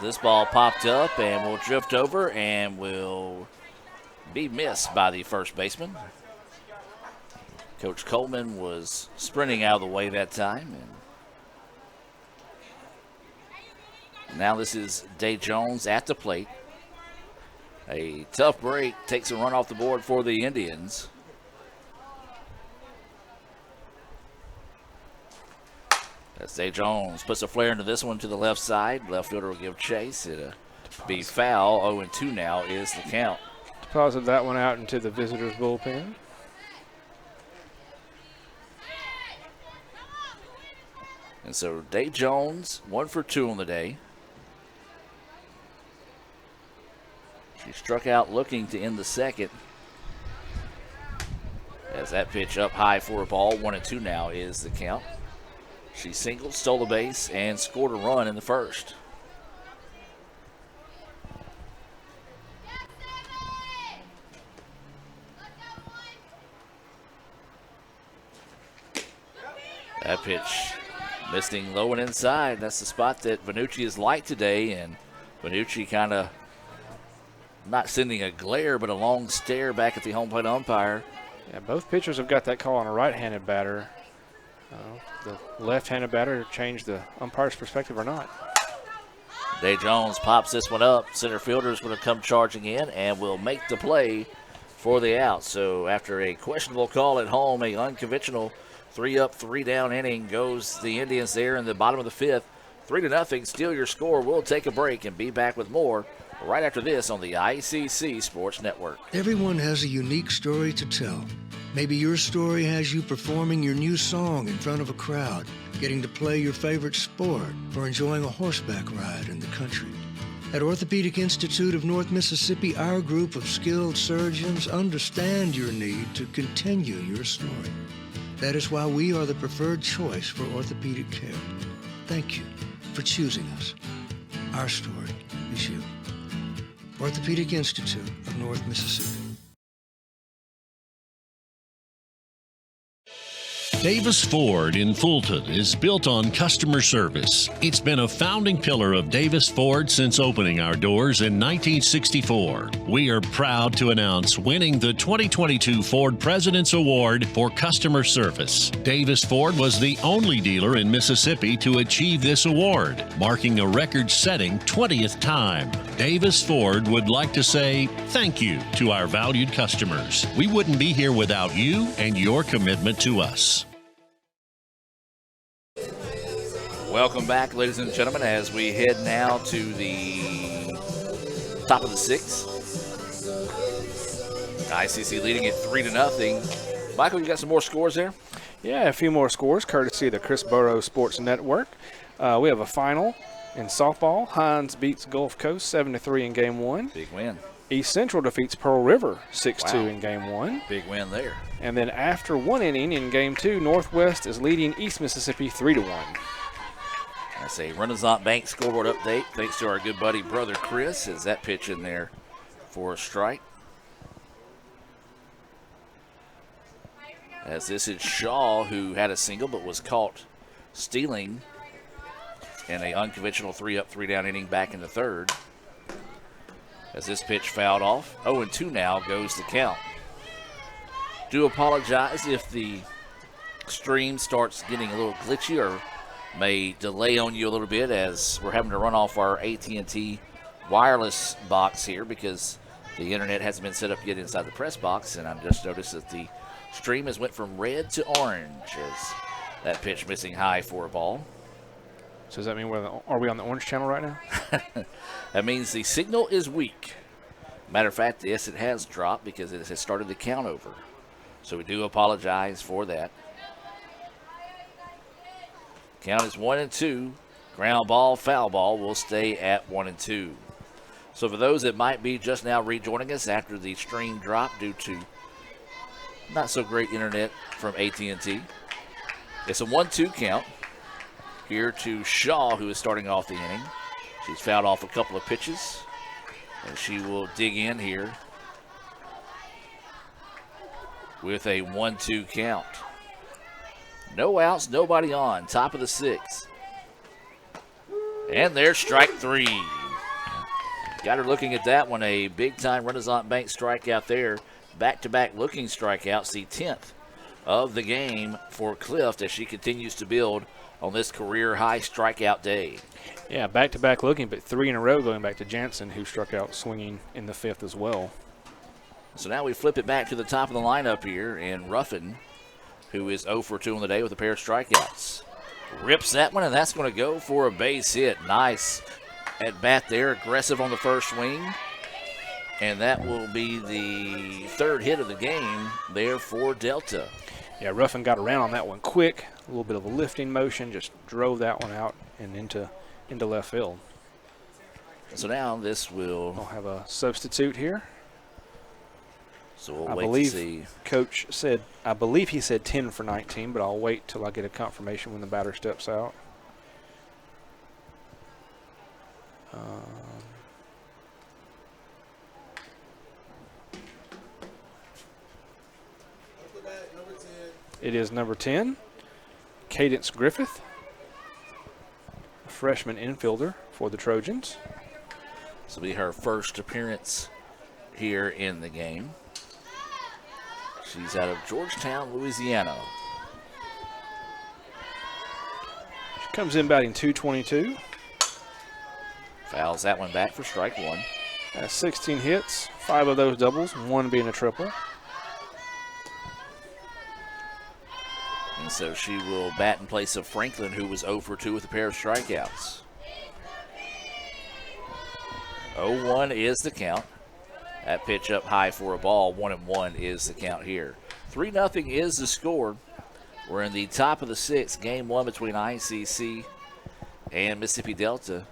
Speaker 3: This ball popped up and will drift over and will be missed by the first baseman. Coach Coleman was sprinting out of the way that time. And now this is Day Jones at the plate. A tough break takes a run off the board for the Indians. As Day Jones puts a flare into this one to the left side. Left fielder will give chase. It'll be foul. 0-2 now is the count.
Speaker 4: Deposit that one out into the visitors' bullpen.
Speaker 3: And so Day Jones, 1 for 2 on the day. She struck out looking to end the second. As that pitch up high for a ball, 1-2 now is the count. She singled, stole a base, and scored a run in the first. That pitch missing low and inside. That's the spot that Bonucci is light today, and Bonucci kind of not sending a glare, but a long stare back at the home plate umpire.
Speaker 4: Yeah, both pitchers have got that call on a right-handed batter. The left-handed batter changed the umpire's perspective or not.
Speaker 3: Day Jones pops this one up. Center fielder is going to come charging in and will make the play for the out. So after a questionable call at home, a unconventional 3-up, 3-down inning, goes the Indians there in the bottom of the fifth. 3-0, still your score. We'll take a break and be back with more right after this on the ICC Sports Network.
Speaker 10: Everyone has a unique story to tell. Maybe your story has you performing your new song in front of a crowd, getting to play your favorite sport, or enjoying a horseback ride in the country. At Orthopedic Institute of North Mississippi, our group of skilled surgeons understand your need to continue your story. That is why we are the preferred choice for orthopedic care. Thank you for choosing us. Our story is you. Orthopedic Institute of North Mississippi.
Speaker 1: Davis Ford in Fulton is built on customer service. It's been a founding pillar of Davis Ford since opening our doors in 1964. We are proud to announce winning the 2022 Ford President's Award for Customer Service. Davis Ford was the only dealer in Mississippi to achieve this award, marking a record-setting 20th time. Davis Ford would like to say thank you to our valued customers. We wouldn't be here without you and your commitment to us.
Speaker 3: Welcome back, ladies and gentlemen, as we head now to the top of the sixth. ICC leading it 3-0. Michael, you got some more scores there?
Speaker 4: Yeah, a few more scores, courtesy of the Chris Burrow Sports Network. We have a final in softball. Hines beats Gulf Coast 7-3 in Game 1.
Speaker 3: Big win.
Speaker 4: East Central defeats Pearl River 6-2 in Game 1.
Speaker 3: Big win there.
Speaker 4: And then after one inning in Game 2, Northwest is leading East Mississippi 3-1.
Speaker 3: That's a Renaissance Bank scoreboard update thanks to our good buddy, Brother Chris, as that pitch in there for a strike. As this is Shaw, who had a single but was caught stealing in an unconventional 3-up, 3-down inning back in the third. As this pitch fouled off. 0-2 now goes the count. Do apologize if the stream starts getting a little glitchy or may delay on you a little bit, as we're having to run off our AT&T wireless box here because the internet hasn't been set up yet inside the press box, and I've just noticed that the stream has went from red to orange as that pitch missing high for a ball.
Speaker 4: So does that mean are we on the orange channel right now?
Speaker 3: That means the signal is weak. Matter of fact, yes, it has dropped because it has started the count over. So we do apologize for that. Count is 1-2. Ground ball, foul ball will stay at 1-2. So for those that might be just now rejoining us after the stream drop due to not so great internet from AT&T, it's a 1-2 count here to Shaw, who is starting off the inning. She's fouled off a couple of pitches, and she will dig in here with a 1-2 count. No outs, nobody on. Top of the sixth. And there's strike three. Got her looking at that one. A big-time Renaissance Bank strikeout there. Back-to-back looking strikeouts. The 10th of the game for Clift as she continues to build on this career-high strikeout day.
Speaker 4: Yeah, back-to-back looking, but 3 in a row going back to Jansen, who struck out swinging in the 5th as well.
Speaker 3: So now we flip it back to the top of the lineup here, and Ruffin, who is 0 for 2 on the day with a pair of strikeouts, rips that one, and that's going to go for a base hit. Nice at bat there, aggressive on the first swing, and that will be the 3rd hit of the game there for Delta.
Speaker 4: Yeah, Ruffin got around on that one quick, a little bit of a lifting motion, just drove that one out and into left field.
Speaker 3: So now this will...
Speaker 4: We'll have a substitute here.
Speaker 3: So we'll wait to see.
Speaker 4: Coach said, I believe he said 10 for 19, but I'll wait till I get a confirmation when the batter steps out. It is number 10, Cadence Griffith, a freshman infielder for the Trojans.
Speaker 3: This will be her first appearance here in the game. She's out of Georgetown, Louisiana.
Speaker 4: She comes in batting .222.
Speaker 3: Fouls that one back for strike one.
Speaker 4: Has 16 hits, 5 of those doubles, 1 being a triple.
Speaker 3: so she will bat in place of Franklin, who was 0 for 2 with a pair of strikeouts. 0-1 is the count. That pitch up high for a ball. 1-1 is the count here. 3-0 is the score. We're in the top of the 6th, game 1 between ICC and Mississippi Delta.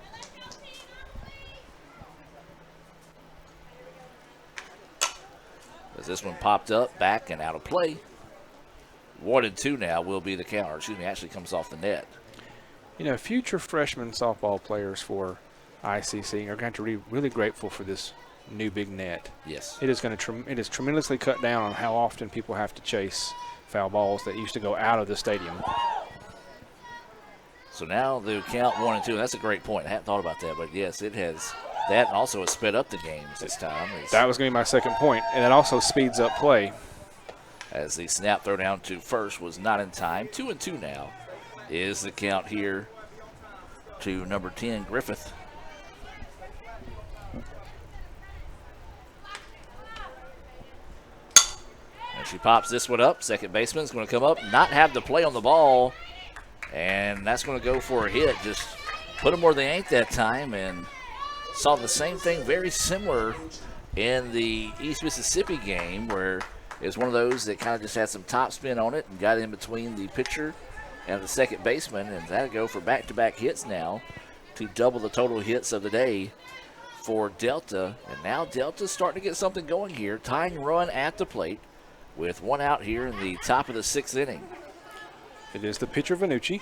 Speaker 3: As this one popped up, back and out of play. 1-2 now will be the counter. Excuse me, actually comes off the net.
Speaker 4: You know, future freshman softball players for ICC are going to be really grateful for this new big net.
Speaker 3: Yes.
Speaker 4: It is going to it is tremendously cut down on how often people have to chase foul balls that used to go out of the stadium.
Speaker 3: So now the count 1-2. That's a great point. I hadn't thought about that, but yes, it has. That also has sped up the games this time.
Speaker 4: That was going to be my second point, and it also speeds up play.
Speaker 3: As the snap throw down to first was not in time. 2-2 now is the count here to number 10, Griffith. And she pops this one up. Second baseman's going to come up, not have the play on the ball, and that's going to go for a hit. Just put them where they ain't that time, and saw the same thing very similar in the East Mississippi game, where it was one of those that kind of just had some top spin on it and got in between the pitcher and the second baseman, and that'll go for back-to-back hits now to double the total hits of the day for Delta. And now Delta's starting to get something going here. Tying run at the plate with 1 out here in the top of the 6th inning.
Speaker 4: It is the pitcher, Vanucci.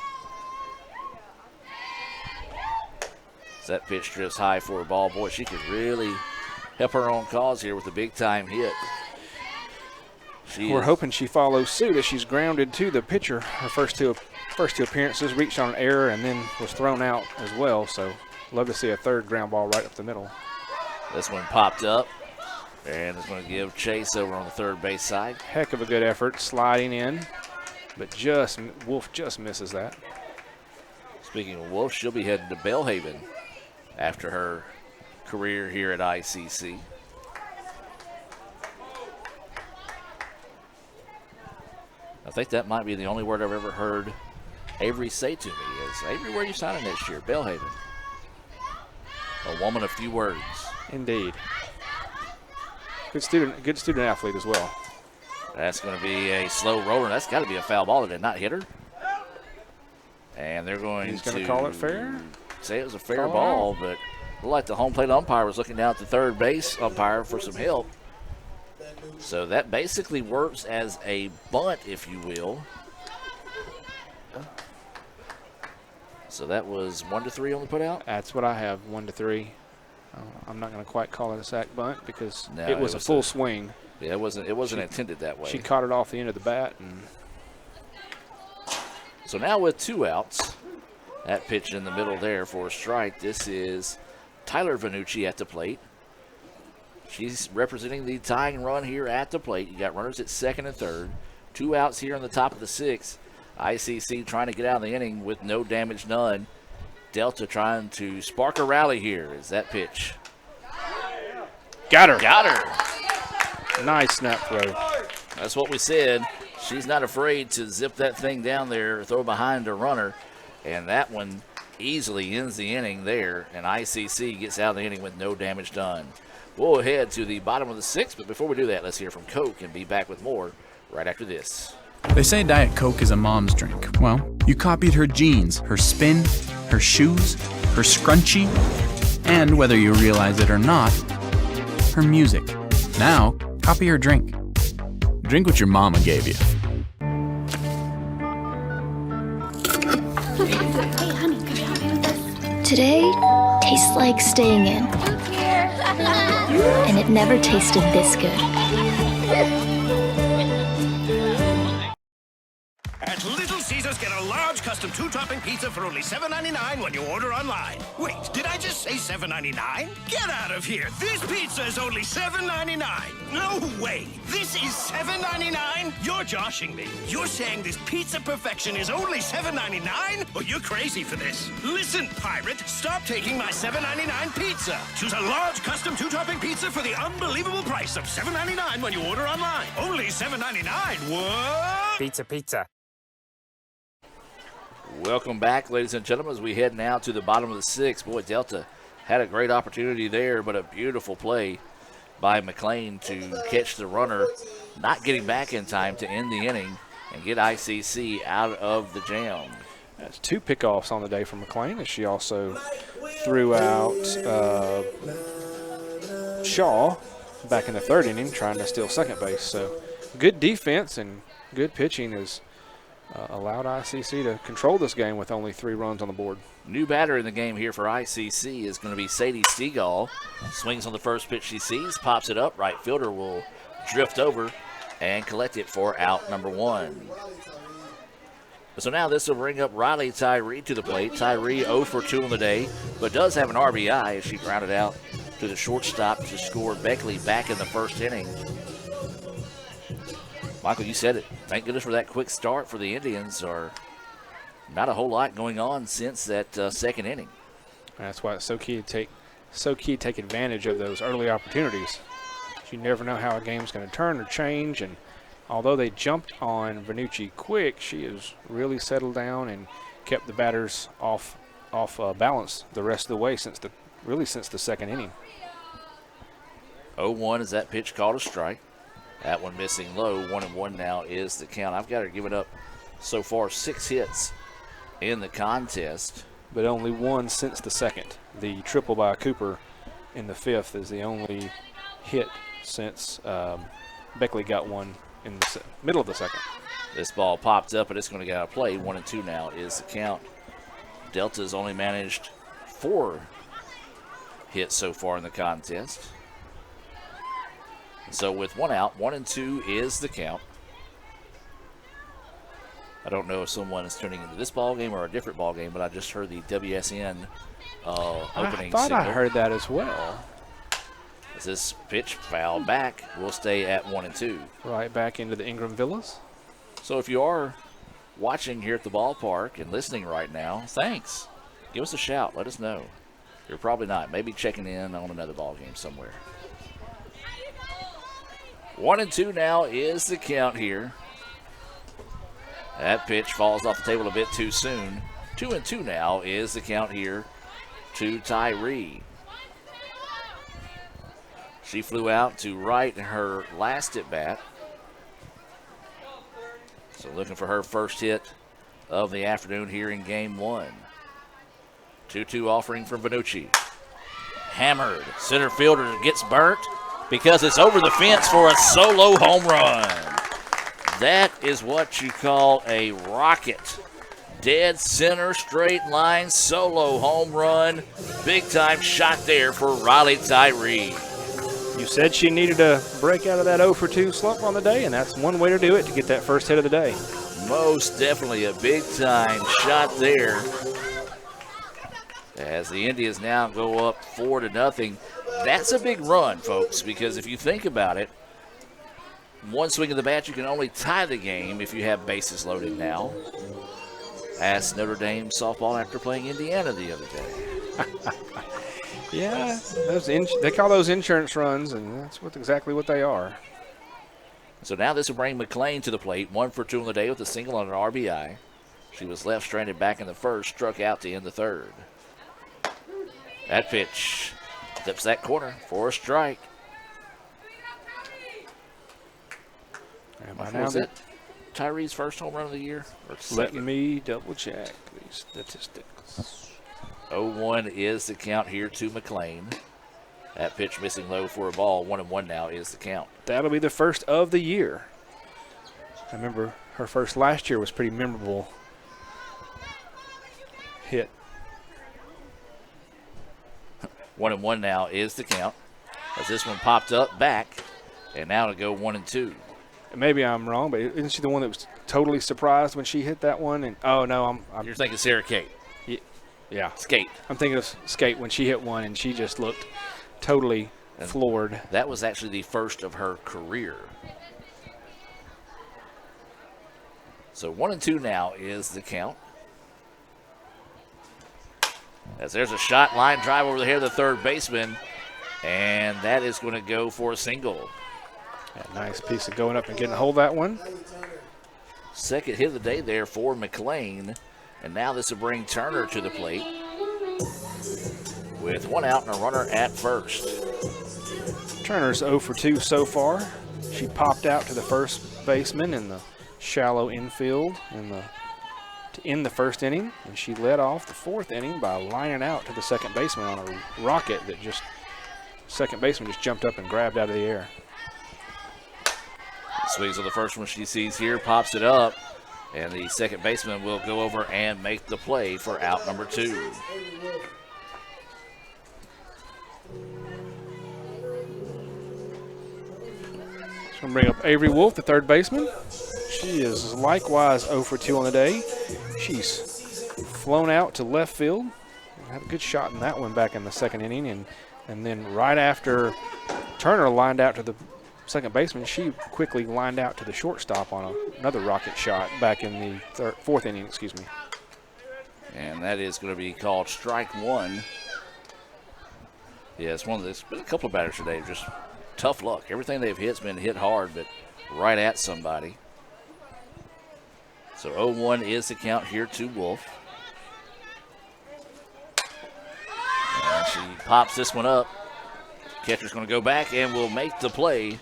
Speaker 3: That pitch drifts high for a ball. Boy, she could really help her own cause here with a big-time hit.
Speaker 4: We're hoping she follows suit as she's grounded to the pitcher. Her first two appearances, reached on an error and then was thrown out as well. So love to see a third ground ball right up the middle.
Speaker 3: This one popped up, and it's going to give chase over on the third base side.
Speaker 4: Heck of a good effort sliding in, but Wolf just misses that.
Speaker 3: Speaking of Wolf, she'll be heading to Belhaven after her career here at ICC. I think that might be the only word I've ever heard Avery say to me is, Avery, where are you signing next year? Belhaven. A woman of few words.
Speaker 4: Indeed. Good student athlete as well.
Speaker 3: That's going to be a slow roller. That's got to be a foul ball. That did not hit her. And they're going
Speaker 4: to call it fair?
Speaker 3: Say it was a fair ball, but it looked like the home plate umpire was looking down at the third base umpire for some help. So that basically works as a bunt, if you will. So that was 1-3 on the putout?
Speaker 4: That's what I have, 1-3. I'm not going to quite call it a sack bunt because it was a full swing.
Speaker 3: Yeah, it wasn't intended that way.
Speaker 4: She caught it off the end of the bat. And
Speaker 3: so now with 2 outs, that pitch in the middle there for a strike. This is Tyler Vanucci at the plate. She's representing the tying run here at the plate. You got runners at second and third. 2 outs here in the top of the 6th. ICC trying to get out of the inning with no damage done. Delta trying to spark a rally here as that pitch.
Speaker 4: Got her.
Speaker 3: Got her.
Speaker 4: Nice snap throw.
Speaker 3: That's what we said. She's not afraid to zip that thing down there, throw behind a runner. And that one easily ends the inning there. And ICC gets out of the inning with no damage done. We'll head to the bottom of the 6th, but before we do that, let's hear from Coke and be back with more right after this.
Speaker 6: They say Diet Coke is a mom's drink. Well, you copied her jeans, her spin, her shoes, her scrunchie, and whether you realize it or not, her music. Now, copy her drink. Drink what your mama gave you.
Speaker 7: Hey, honey, could you help me with this? Today tastes like staying in. And it never tasted this good.
Speaker 8: At Little Caesars, get a large custom 2-topping pizza for only $7.99 when you order online. Wait, did I just say $7.99? Get out of here! This pizza is only $7.99. No way! This is $7.99? You're joshing me. You're saying this pizza perfection is only $7.99? Oh, you're crazy for this. Listen, pirate, stop taking my $7.99 pizza. Choose a large custom 2-topping pizza for the unbelievable price of $7.99 when you order online. Only $7.99. What?
Speaker 22: Pizza.
Speaker 3: Welcome back, ladies and gentlemen, as we head now to the bottom of the sixth. Boy, Delta had a great opportunity there, but a beautiful play by McLean to catch the runner, not getting back in time to end the inning and get ICC out of the jam.
Speaker 4: That's 2 pickoffs on the day for McLean, as she also threw out Shaw back in the 3rd inning trying to steal second base. So good defense and good pitching has allowed ICC to control this game with only 3 runs on the board.
Speaker 3: New batter in the game here for ICC is going to be Sadie Stegall. Swings on the first pitch she sees, pops it up. Right fielder will drift over and collect it for out number 1. So now this will bring up Riley Tyree to the plate. Tyree 0 for 2 on the day, but does have an RBI as she grounded out to the shortstop to score Beckley back in the 1st inning. Michael, you said it. Thank goodness for that quick start for the Indians. Or not a whole lot going on since that 2nd inning.
Speaker 4: That's why it's so key to take advantage of those early opportunities. You never know how a game's going to turn or change, and although they jumped on Vanucci quick, she has really settled down and kept the batters off balance the rest of the way since the 2nd inning.
Speaker 3: 0-1 is that pitch called a strike. That one missing low. 1-1 now is the count. I've got her giving up so far 6 hits in the contest,
Speaker 4: but only 1 since the 2nd. The triple by Cooper in the 5th is the only hit since Beckley got one in the middle of the 2nd.
Speaker 3: This ball popped up, but it's going to get out of play. 1-2 now is the count. Delta's only managed 4 hits so far in the contest. So with 1 out, 1-2 is the count. I don't know if someone is tuning into this ball game or a different ball game, but I just heard the WSN opening
Speaker 4: I thought
Speaker 3: signal.
Speaker 4: I heard that as well.
Speaker 3: As this pitch fouled back, we'll stay at 1-2.
Speaker 4: Right back into the Ingram Villas.
Speaker 3: So if you are watching here at the ballpark and listening right now, thanks. Give us a shout. Let us know. You're probably not. Maybe checking in on another ball game somewhere. 1-2 now is the count here. That pitch falls off the table a bit too soon. 2-2 now is the count here to Tyree. She flew out to right in her last at bat. So looking for her first hit of the afternoon here in game 1. 2-2 offering from Vanucci. Hammered. Center fielder gets burnt because it's over the fence for a solo home run. That is what you call a rocket. Dead center, straight line, solo home run. Big time shot there for Riley Tyree.
Speaker 4: You said she needed to break out of that 0 for 2 slump on the day, and that's one way to do it, to get that first hit of the day.
Speaker 3: Most definitely a big time shot there. As the Indians now go up 4-0. That's a big run, folks, because if you think about it, one swing of the bat, you can only tie the game if you have bases loaded now. Asked Notre Dame softball after playing Indiana the other day.
Speaker 4: Yeah, they call those insurance runs, and that's exactly what they are.
Speaker 3: So now this will bring McLean to the plate. 1 for 2 on the day with a single on an RBI. She was left stranded back in the 1st, struck out to end the 3rd. That pitch flips that corner for a strike. Was it Tyree's first home run of the year?
Speaker 4: Let me double check these statistics.
Speaker 3: 0-1 is the count here to McLean. That pitch missing low for a ball. 1-1 now is the count.
Speaker 4: That'll be the first of the year. I remember her first last year was pretty memorable hit.
Speaker 3: 1-1 now is the count. As this one popped up back, and now to go 1-2.
Speaker 4: Maybe I'm wrong, but isn't she the one that was totally surprised when she hit that one? And oh no,
Speaker 3: You're thinking Sarah Kate.
Speaker 4: Yeah.
Speaker 3: Skate.
Speaker 4: I'm thinking of Skate when she hit one, and she just looked totally floored.
Speaker 3: That was actually the first of her career. So 1-2 now is the count. As there's a shot, line drive over the head of the third baseman, and that is going to go for a single.
Speaker 4: Yeah, nice piece of going up and getting a hold of that one.
Speaker 3: Second hit of the day there for McLean, And now this will bring Turner to the plate with 1 out and a runner at first.
Speaker 4: Turner's 0 for 2 so far. She popped out to the first baseman in the shallow infield to end the first inning, and she led off the 4th inning by lining out to the second baseman on a rocket that second baseman just jumped up and grabbed out of the air.
Speaker 3: Swings on the first one she sees here, pops it up, and the second baseman will go over and make the play for out number 2.
Speaker 4: Just going to bring up Avery Wolf, the third baseman. She is likewise 0 for 2 on the day. She's flown out to left field. Had a good shot in that one back in the 2nd inning, and then right after Turner lined out to the second baseman, she quickly lined out to the shortstop on another rocket shot back in the 4th inning, excuse me.
Speaker 3: And that is going to be called strike 1. Yeah, it's been a couple of batters today, just tough luck. Everything they've hit's been hit hard, but right at somebody. So 0-1 is the count here to Wolf. And she pops this one up. Catcher's going to go back and will make the play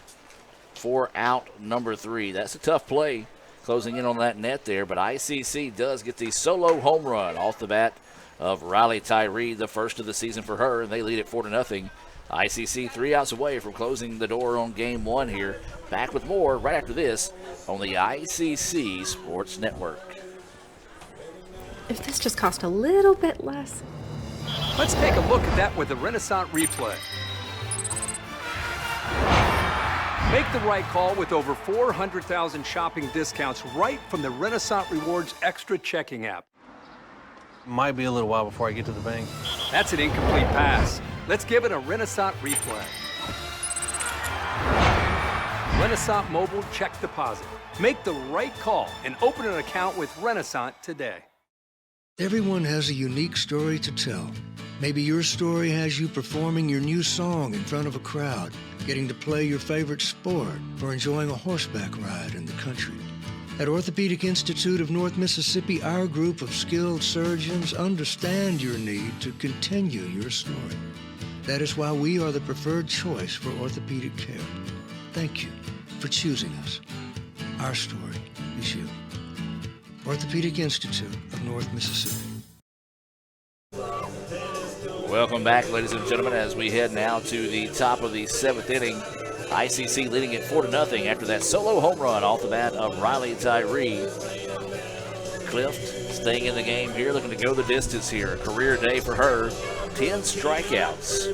Speaker 3: for out number 3. That's a tough play closing in on that net there, but ICC does get the solo home run off the bat of Riley Tyree, the first of the season for her, and they lead it 4-0. ICC 3 outs away from closing the door on game 1 here. Back with more right after this on the ICC Sports Network.
Speaker 19: If this just cost a little bit less.
Speaker 9: Let's take a look at that with the Renaissance replay. Make the right call with over 400,000 shopping discounts right from the Renaissance Rewards Extra Checking app.
Speaker 12: Might be a little while before I get to the bank.
Speaker 9: That's an incomplete pass. Let's give it a Renaissance replay. Renaissance Mobile Check Deposit. Make the right call and open an account with Renaissance today.
Speaker 10: Everyone has a unique story to tell. Maybe your story has you performing your new song in front of a crowd, getting to play your favorite sport, or enjoying a horseback ride in the country. At Orthopedic Institute of North Mississippi, our group of skilled surgeons understand your need to continue your story. That is why we are the preferred choice for orthopedic care. Thank you for choosing us. Our story is you. Orthopedic Institute of North Mississippi.
Speaker 3: Welcome back, ladies and gentlemen, as we head now to the top of the 7th inning. ICC leading it 4-0 after that solo home run off the bat of Riley Tyree. Clift staying in the game here, looking to go the distance here. A career day for her. 10 strikeouts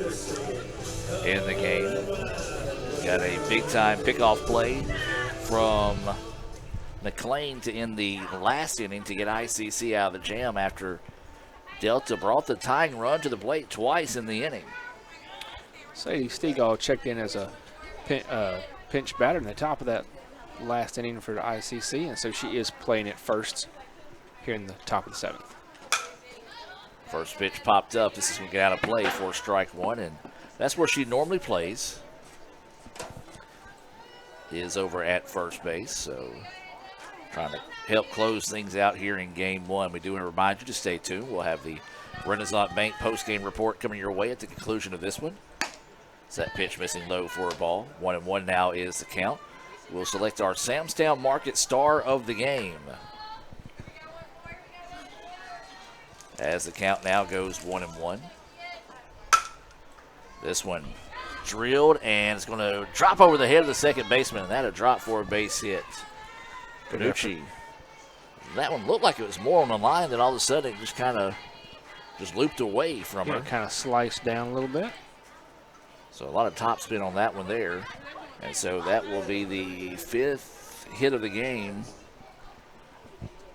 Speaker 3: in the game. Got a big-time pickoff play from McLean to end the last inning to get ICC out of the jam after Delta brought the tying run to the plate twice in the inning.
Speaker 4: Sadie Stegall checked in as a pinch batter in the top of that last inning for the ICC, and so she is playing it first here in the top of the 7th.
Speaker 3: First pitch popped up. This is going to get out of play for strike 1, and that's where she normally plays. Is over at first base, so trying to help close things out here in game 1. We do want to remind you to stay tuned. We'll have the Renaissance Bank post-game report coming your way at the conclusion of this one. It's that pitch missing low for a ball. 1-1 now is the count. We'll select our Samstown Market star of the game. As the count now goes 1-1. This one drilled, and it's going to drop over the head of the second baseman, and that'll drop for a base hit. Panucci. That one looked like it was more on the line, then all of a sudden it just kind of looped away from her.
Speaker 4: Kind of sliced down a little bit.
Speaker 3: So a lot of topspin on that one there. And so that will be the 5th hit of the game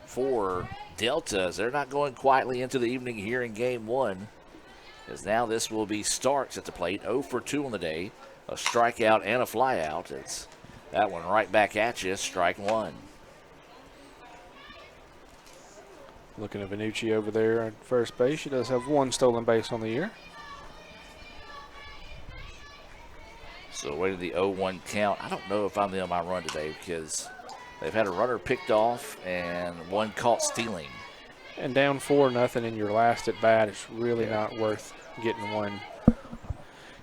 Speaker 3: for Delta, as they're not going quietly into the evening here in game 1. As now this will be Starks at the plate, 0 for 2 on the day, a strikeout and a flyout. It's that one right back at you, strike 1.
Speaker 4: Looking at Vanucci over there at first base. She does have 1 stolen base on the year.
Speaker 3: So away to the 0-1 count. I don't know if I'm on my run today because they've had a runner picked off and 1 caught stealing.
Speaker 4: And down 4-0 in your last at bat, it's really not worth getting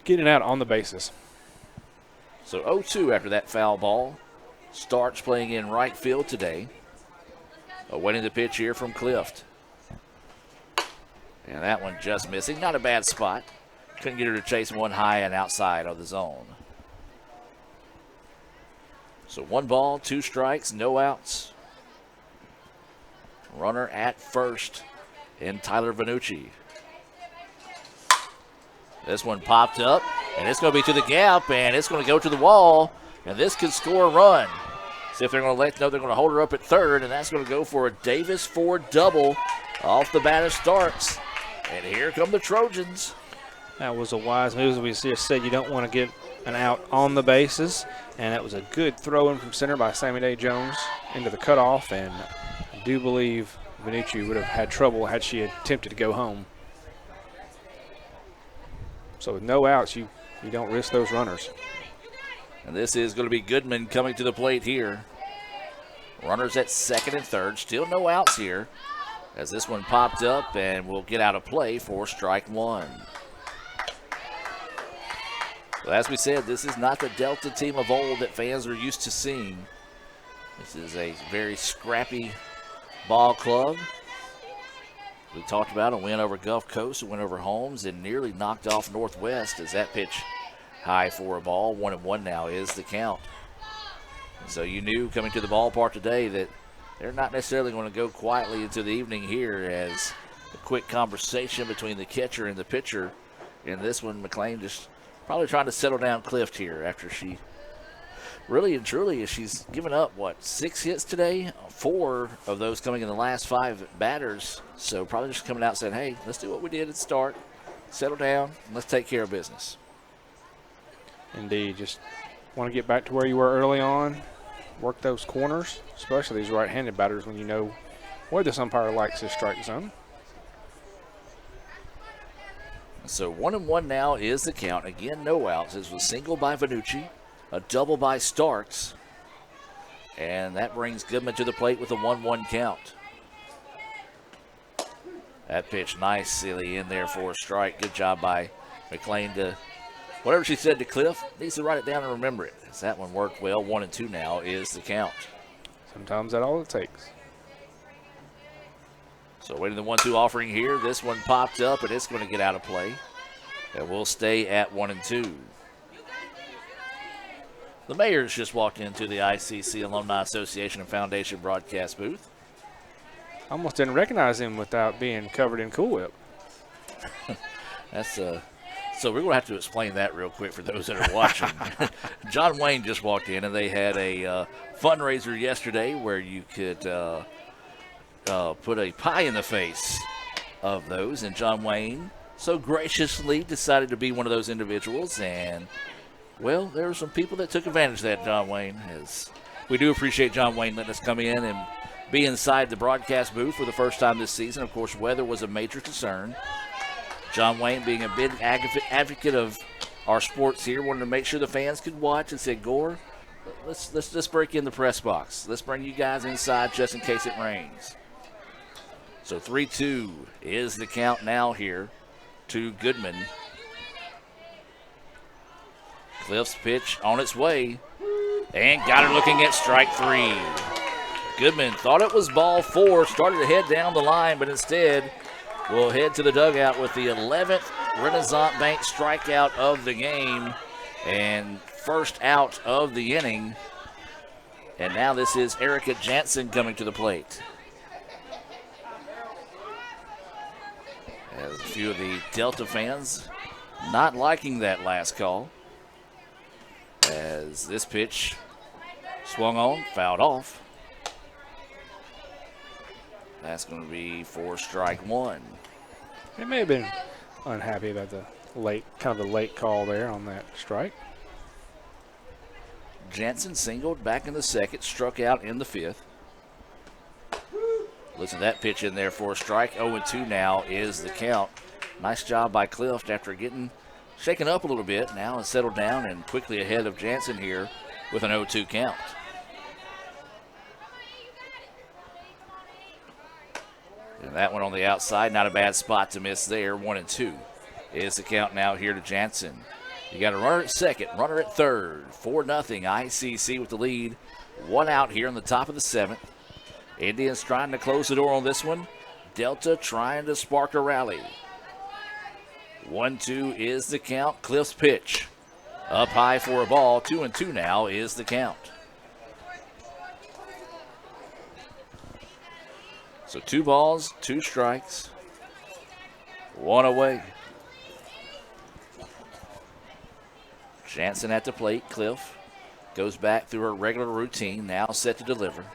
Speaker 4: it out on the bases.
Speaker 3: So 0-2 after that foul ball. Starks playing in right field today. Awaiting the pitch here from Clift. And that one just missing. Not a bad spot. Couldn't get her to chase one high and outside of the zone. So 1 ball, 2 strikes, no outs. Runner at first in Tyler Vanucci. This one popped up, and it's going to be to the gap, and it's going to go to the wall, and this could score a run. See if they're going to they're going to hold her up at third, and that's going to go for a Davis Ford double off the bat of Starks. And here come the Trojans.
Speaker 4: That was a wise move. As we just said, you don't want to get an out on the bases, and that was a good throw in from center by Sammy Day Jones into the cutoff, and I do believe Vanucci would have had trouble had she attempted to go home. So with no outs, you don't risk those runners.
Speaker 3: And this is going to be Goodman coming to the plate here. Runners at second and third. Still no outs here as this one popped up and will get out of play for strike 1. Well, as we said, this is not the Delta team of old that fans are used to seeing. This is a very scrappy ball club. We talked about a win over Gulf Coast, a win over Holmes, and nearly knocked off Northwest as that pitch high for a ball. 1-1 now is the count. So you knew coming to the ballpark today that they're not necessarily going to go quietly into the evening here, as a quick conversation between the catcher and the pitcher. In this one, McLean just probably trying to settle down Clift here after she really and truly, she's given up, 6 hits today? 4 of those coming in the last 5 batters. So probably just coming out saying, hey, let's do what we did at the start. Settle down, and let's take care of business.
Speaker 4: Indeed, just want to get back to where you were early on. Work those corners, especially these right-handed batters when you know where this umpire likes his strike zone.
Speaker 3: So 1-1 now is the count. Again, no outs. This was single by Vanucci, a double by Starks, and that brings Goodman to the plate with a 1-1 count. That pitch nicely in there for a strike. Good job by McLean to, whatever she said to Cliff, needs to write it down and remember it. As that one worked well. 1-2 now is the count.
Speaker 4: Sometimes that's all it takes.
Speaker 3: So waiting the 1-2 offering here. This one popped up, and it's going to get out of play. And we'll stay at 1-2. The Mayors just walked into the ICC Alumni Association and Foundation broadcast booth.
Speaker 4: Almost didn't recognize him without being covered in Cool Whip.
Speaker 3: That's so we're going to have to explain that real quick for those that are watching. John Wayne just walked in, and they had a fundraiser yesterday where you could put a pie in the face of those, and John Wayne so graciously decided to be one of those individuals, and well, there were some people that took advantage of that, John Wayne. As we do appreciate John Wayne letting us come in and be inside the broadcast booth for the first time this season. Of course, weather was a major concern. John Wayne, being a big advocate of our sports here, wanted to make sure the fans could watch and said, Gore, let's break in the press box. Let's bring you guys inside just in case it rains. So 3-2 is the count now here to Goodman. Cliff's pitch on its way, and got her looking at strike 3. Goodman thought it was ball 4, started to head down the line, but instead will head to the dugout with the 11th Renaissance Bank strikeout of the game and first out of the inning. And now this is Erica Jansen coming to the plate. As a few of the Delta fans not liking that last call, as this pitch swung on, fouled off. That's going to be for strike 1.
Speaker 4: They may have been unhappy about the late call there on that strike.
Speaker 3: Jansen singled back in the second, struck out in the 5th. Listen to that pitch in there for a strike. 0-2 now is the count. Nice job by Clift after getting shaken up a little bit. Now has settled down and quickly ahead of Jansen here with an 0-2 count. And And that one on the outside, not a bad spot to miss there. 1-2 is the count now here to Jansen. You got a runner at second, runner at third. 4-0 ICC with the lead. 1 out here in the top of the 7th. Indians trying to close the door on this one. Delta trying to spark a rally. 1-2 is the count. Cliff's pitch. Up high for a ball. 2-2 now is the count. So 2 balls, 2 strikes, 1 away. Jansen at the plate. Cliff goes back through her regular routine, now set to deliver.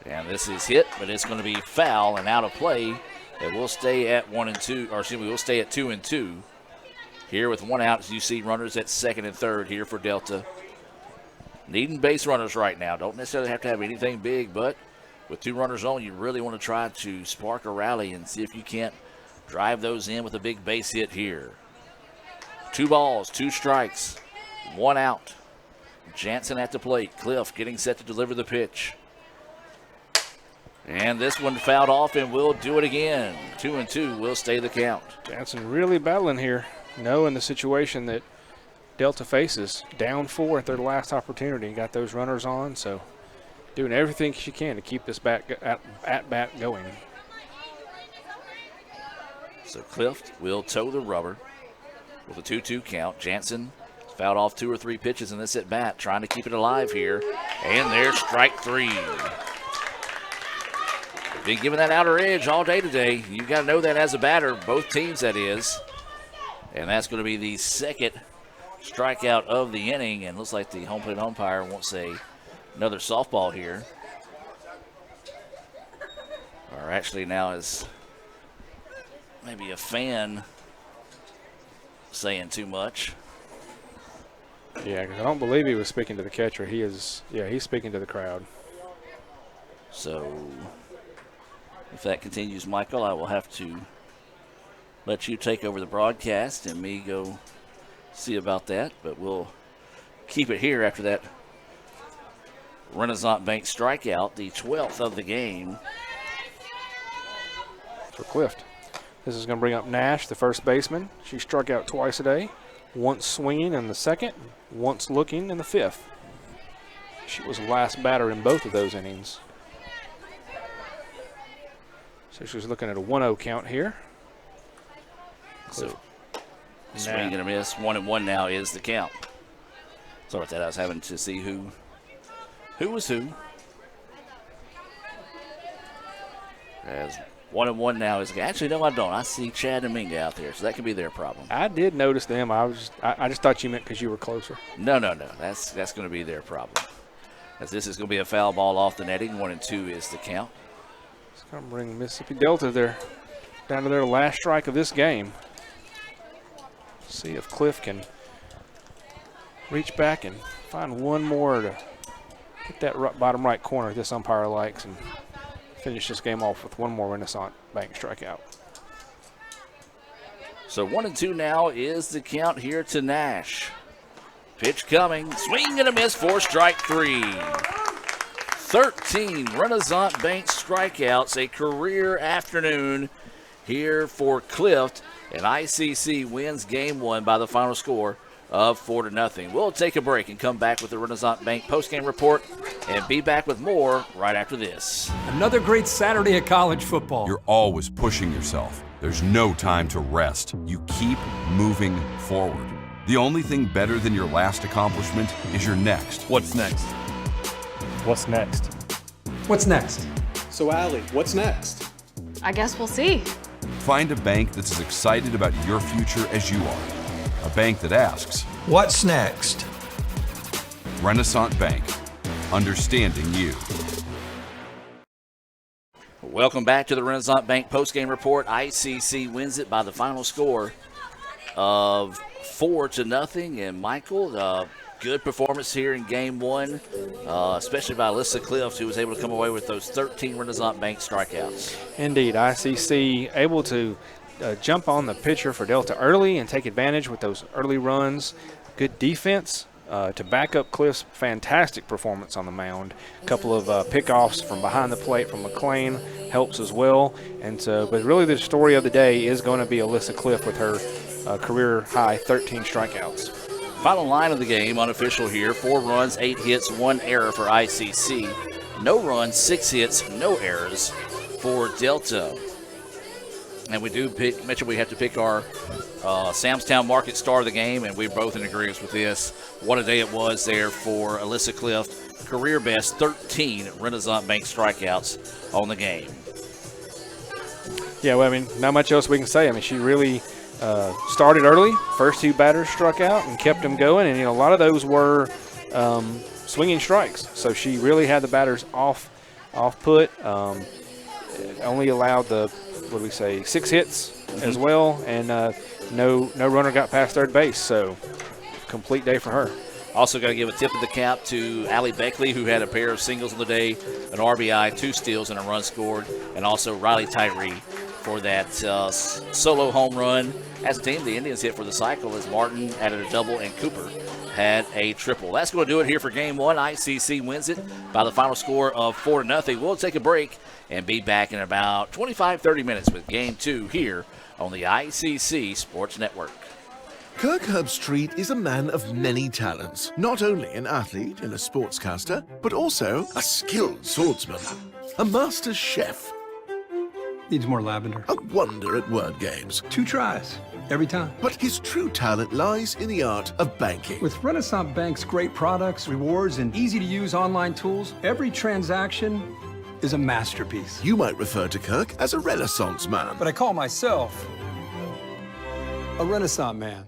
Speaker 3: And this is hit, but it's going to be foul and out of play. It will stay at 1-2, or excuse me, we'll stay at 2-2. Here with 1 out, as you see runners at second and third here for Delta. Needing base runners right now. Don't necessarily have to have anything big, but with 2 runners on, you really want to try to spark a rally and see if you can't drive those in with a big base hit here. 2 balls, 2 strikes, 1 out. Jansen at the plate. Cliff getting set to deliver the pitch. And this one fouled off, and we'll do it again. 2-2 will stay the count.
Speaker 4: Jansen really battling here, knowing the situation that Delta faces. Down 4 at their last opportunity. Got those runners on, so doing everything she can to keep this at bat going.
Speaker 3: So Cliff will toe the rubber with a 2-2 count. Jansen fouled off 2 or 3 pitches in this at bat, trying to keep it alive here. And there's strike 3. Been giving that outer edge all day today. You've got to know that as a batter, both teams that is. And that's going to be the second strikeout of the inning. And looks like the home plate umpire wants another softball here. Or actually now is maybe a fan saying too much.
Speaker 4: Yeah, because I don't believe he was speaking to the catcher. He's speaking to the crowd.
Speaker 3: So if that continues, Michael, I will have to let you take over the broadcast and me go see about that. But we'll keep it here after that Renaissance Bank strikeout, the 12th of the game.
Speaker 4: For Clift. This is going to bring up Nash, the first baseman. She struck out twice today, once swinging in the 2nd, once looking in the 5th. She was the last batter in both of those innings. So she's looking at a 1-0 count here.
Speaker 3: So swing and a miss. 1-1 now is the count. Sorry about that. I was having to see who was who. As 1-1 now is actually no, I don't. I see Chad and Minga out there, so that could be their problem.
Speaker 4: I did notice them. I just thought you meant because you were closer.
Speaker 3: No. That's going to be their problem. As this is going to be a foul ball off the netting. 1-2 is the count.
Speaker 4: It's going to bring Mississippi Delta down to their last strike of this game. See if Cliff can reach back and find one more to hit that bottom right corner this umpire likes and finish this game off with one more Renaissance Bank strikeout.
Speaker 3: So 1-2 now is the count here to Nash. Pitch coming, swing and a miss for strike 3. 13 Renaissance Bank strikeouts, a career afternoon here for Clift, and ICC wins game 1 by the final score of 4-0. We'll take a break and come back with the Renaissance Bank postgame report and be back with more right after this.
Speaker 11: Another great Saturday of college football.
Speaker 22: You're always pushing yourself. There's no time to rest. You keep moving forward. The only thing better than your last accomplishment is your next.
Speaker 11: What's next?
Speaker 4: What's next?
Speaker 11: What's next?
Speaker 23: So, Allie, what's next?
Speaker 24: I guess we'll see.
Speaker 22: Find a bank that's as excited about your future as you are. A bank that asks,
Speaker 11: what's next?
Speaker 22: Renaissance Bank, understanding you.
Speaker 3: Welcome back to the Renaissance Bank postgame report. ICC wins it by the final score of 4-0. And Michael, good performance here in game 1, especially by Alyssa Clift, who was able to come away with those 13 Renaissance Bank strikeouts.
Speaker 4: Indeed, ICC able to jump on the pitcher for Delta early and take advantage with those early runs. Good defense to back up Cliff's fantastic performance on the mound. A couple of pickoffs from behind the plate from McLean helps as well. And so, but really the story of the day is going to be Alyssa Cliff with her career high 13 strikeouts.
Speaker 3: Final line of the game, unofficial here. 4 runs, 8 hits, 1 error for ICC. No runs, 6 hits, no errors for Delta. And we do mention we have to pick our Samstown Market star of the game, and we're both in agreement with this. What a day it was there for Alyssa Cliff. Career best 13 Renaissance Bank strikeouts on the game.
Speaker 4: Yeah, well, I mean, not much else we can say. I mean, she really started early. First 2 batters struck out and kept them going, and a lot of those were swinging strikes. So she really had the batters off put. Only allowed 6 hits as well, and no runner got past third base. So complete day for her.
Speaker 3: Also got to give a tip of the cap to Allie Beckley, who had a pair of singles on the day, an RBI, 2 steals, and a run scored, and also Riley Tyree for that solo home run. As a team, the Indians hit for the cycle as Martin added a double and Cooper had a triple. That's going to do it here for Game 1. ICC wins it by the final score of 4-0. We'll take a break and be back in about 25-30 minutes with Game 2 here on the ICC Sports Network.
Speaker 14: Kirk Herbstreit is a man of many talents, not only an athlete and a sportscaster, but also a skilled swordsman, a master chef.
Speaker 11: Needs more lavender.
Speaker 14: A wonder at word games.
Speaker 11: 2 tries, every time.
Speaker 14: But his true talent lies in the art of banking.
Speaker 11: With Renaissance Bank's great products, rewards, and easy-to-use online tools, every transaction is a masterpiece.
Speaker 14: You might refer to Kirk as a Renaissance man.
Speaker 11: But I call myself a Renaissance man.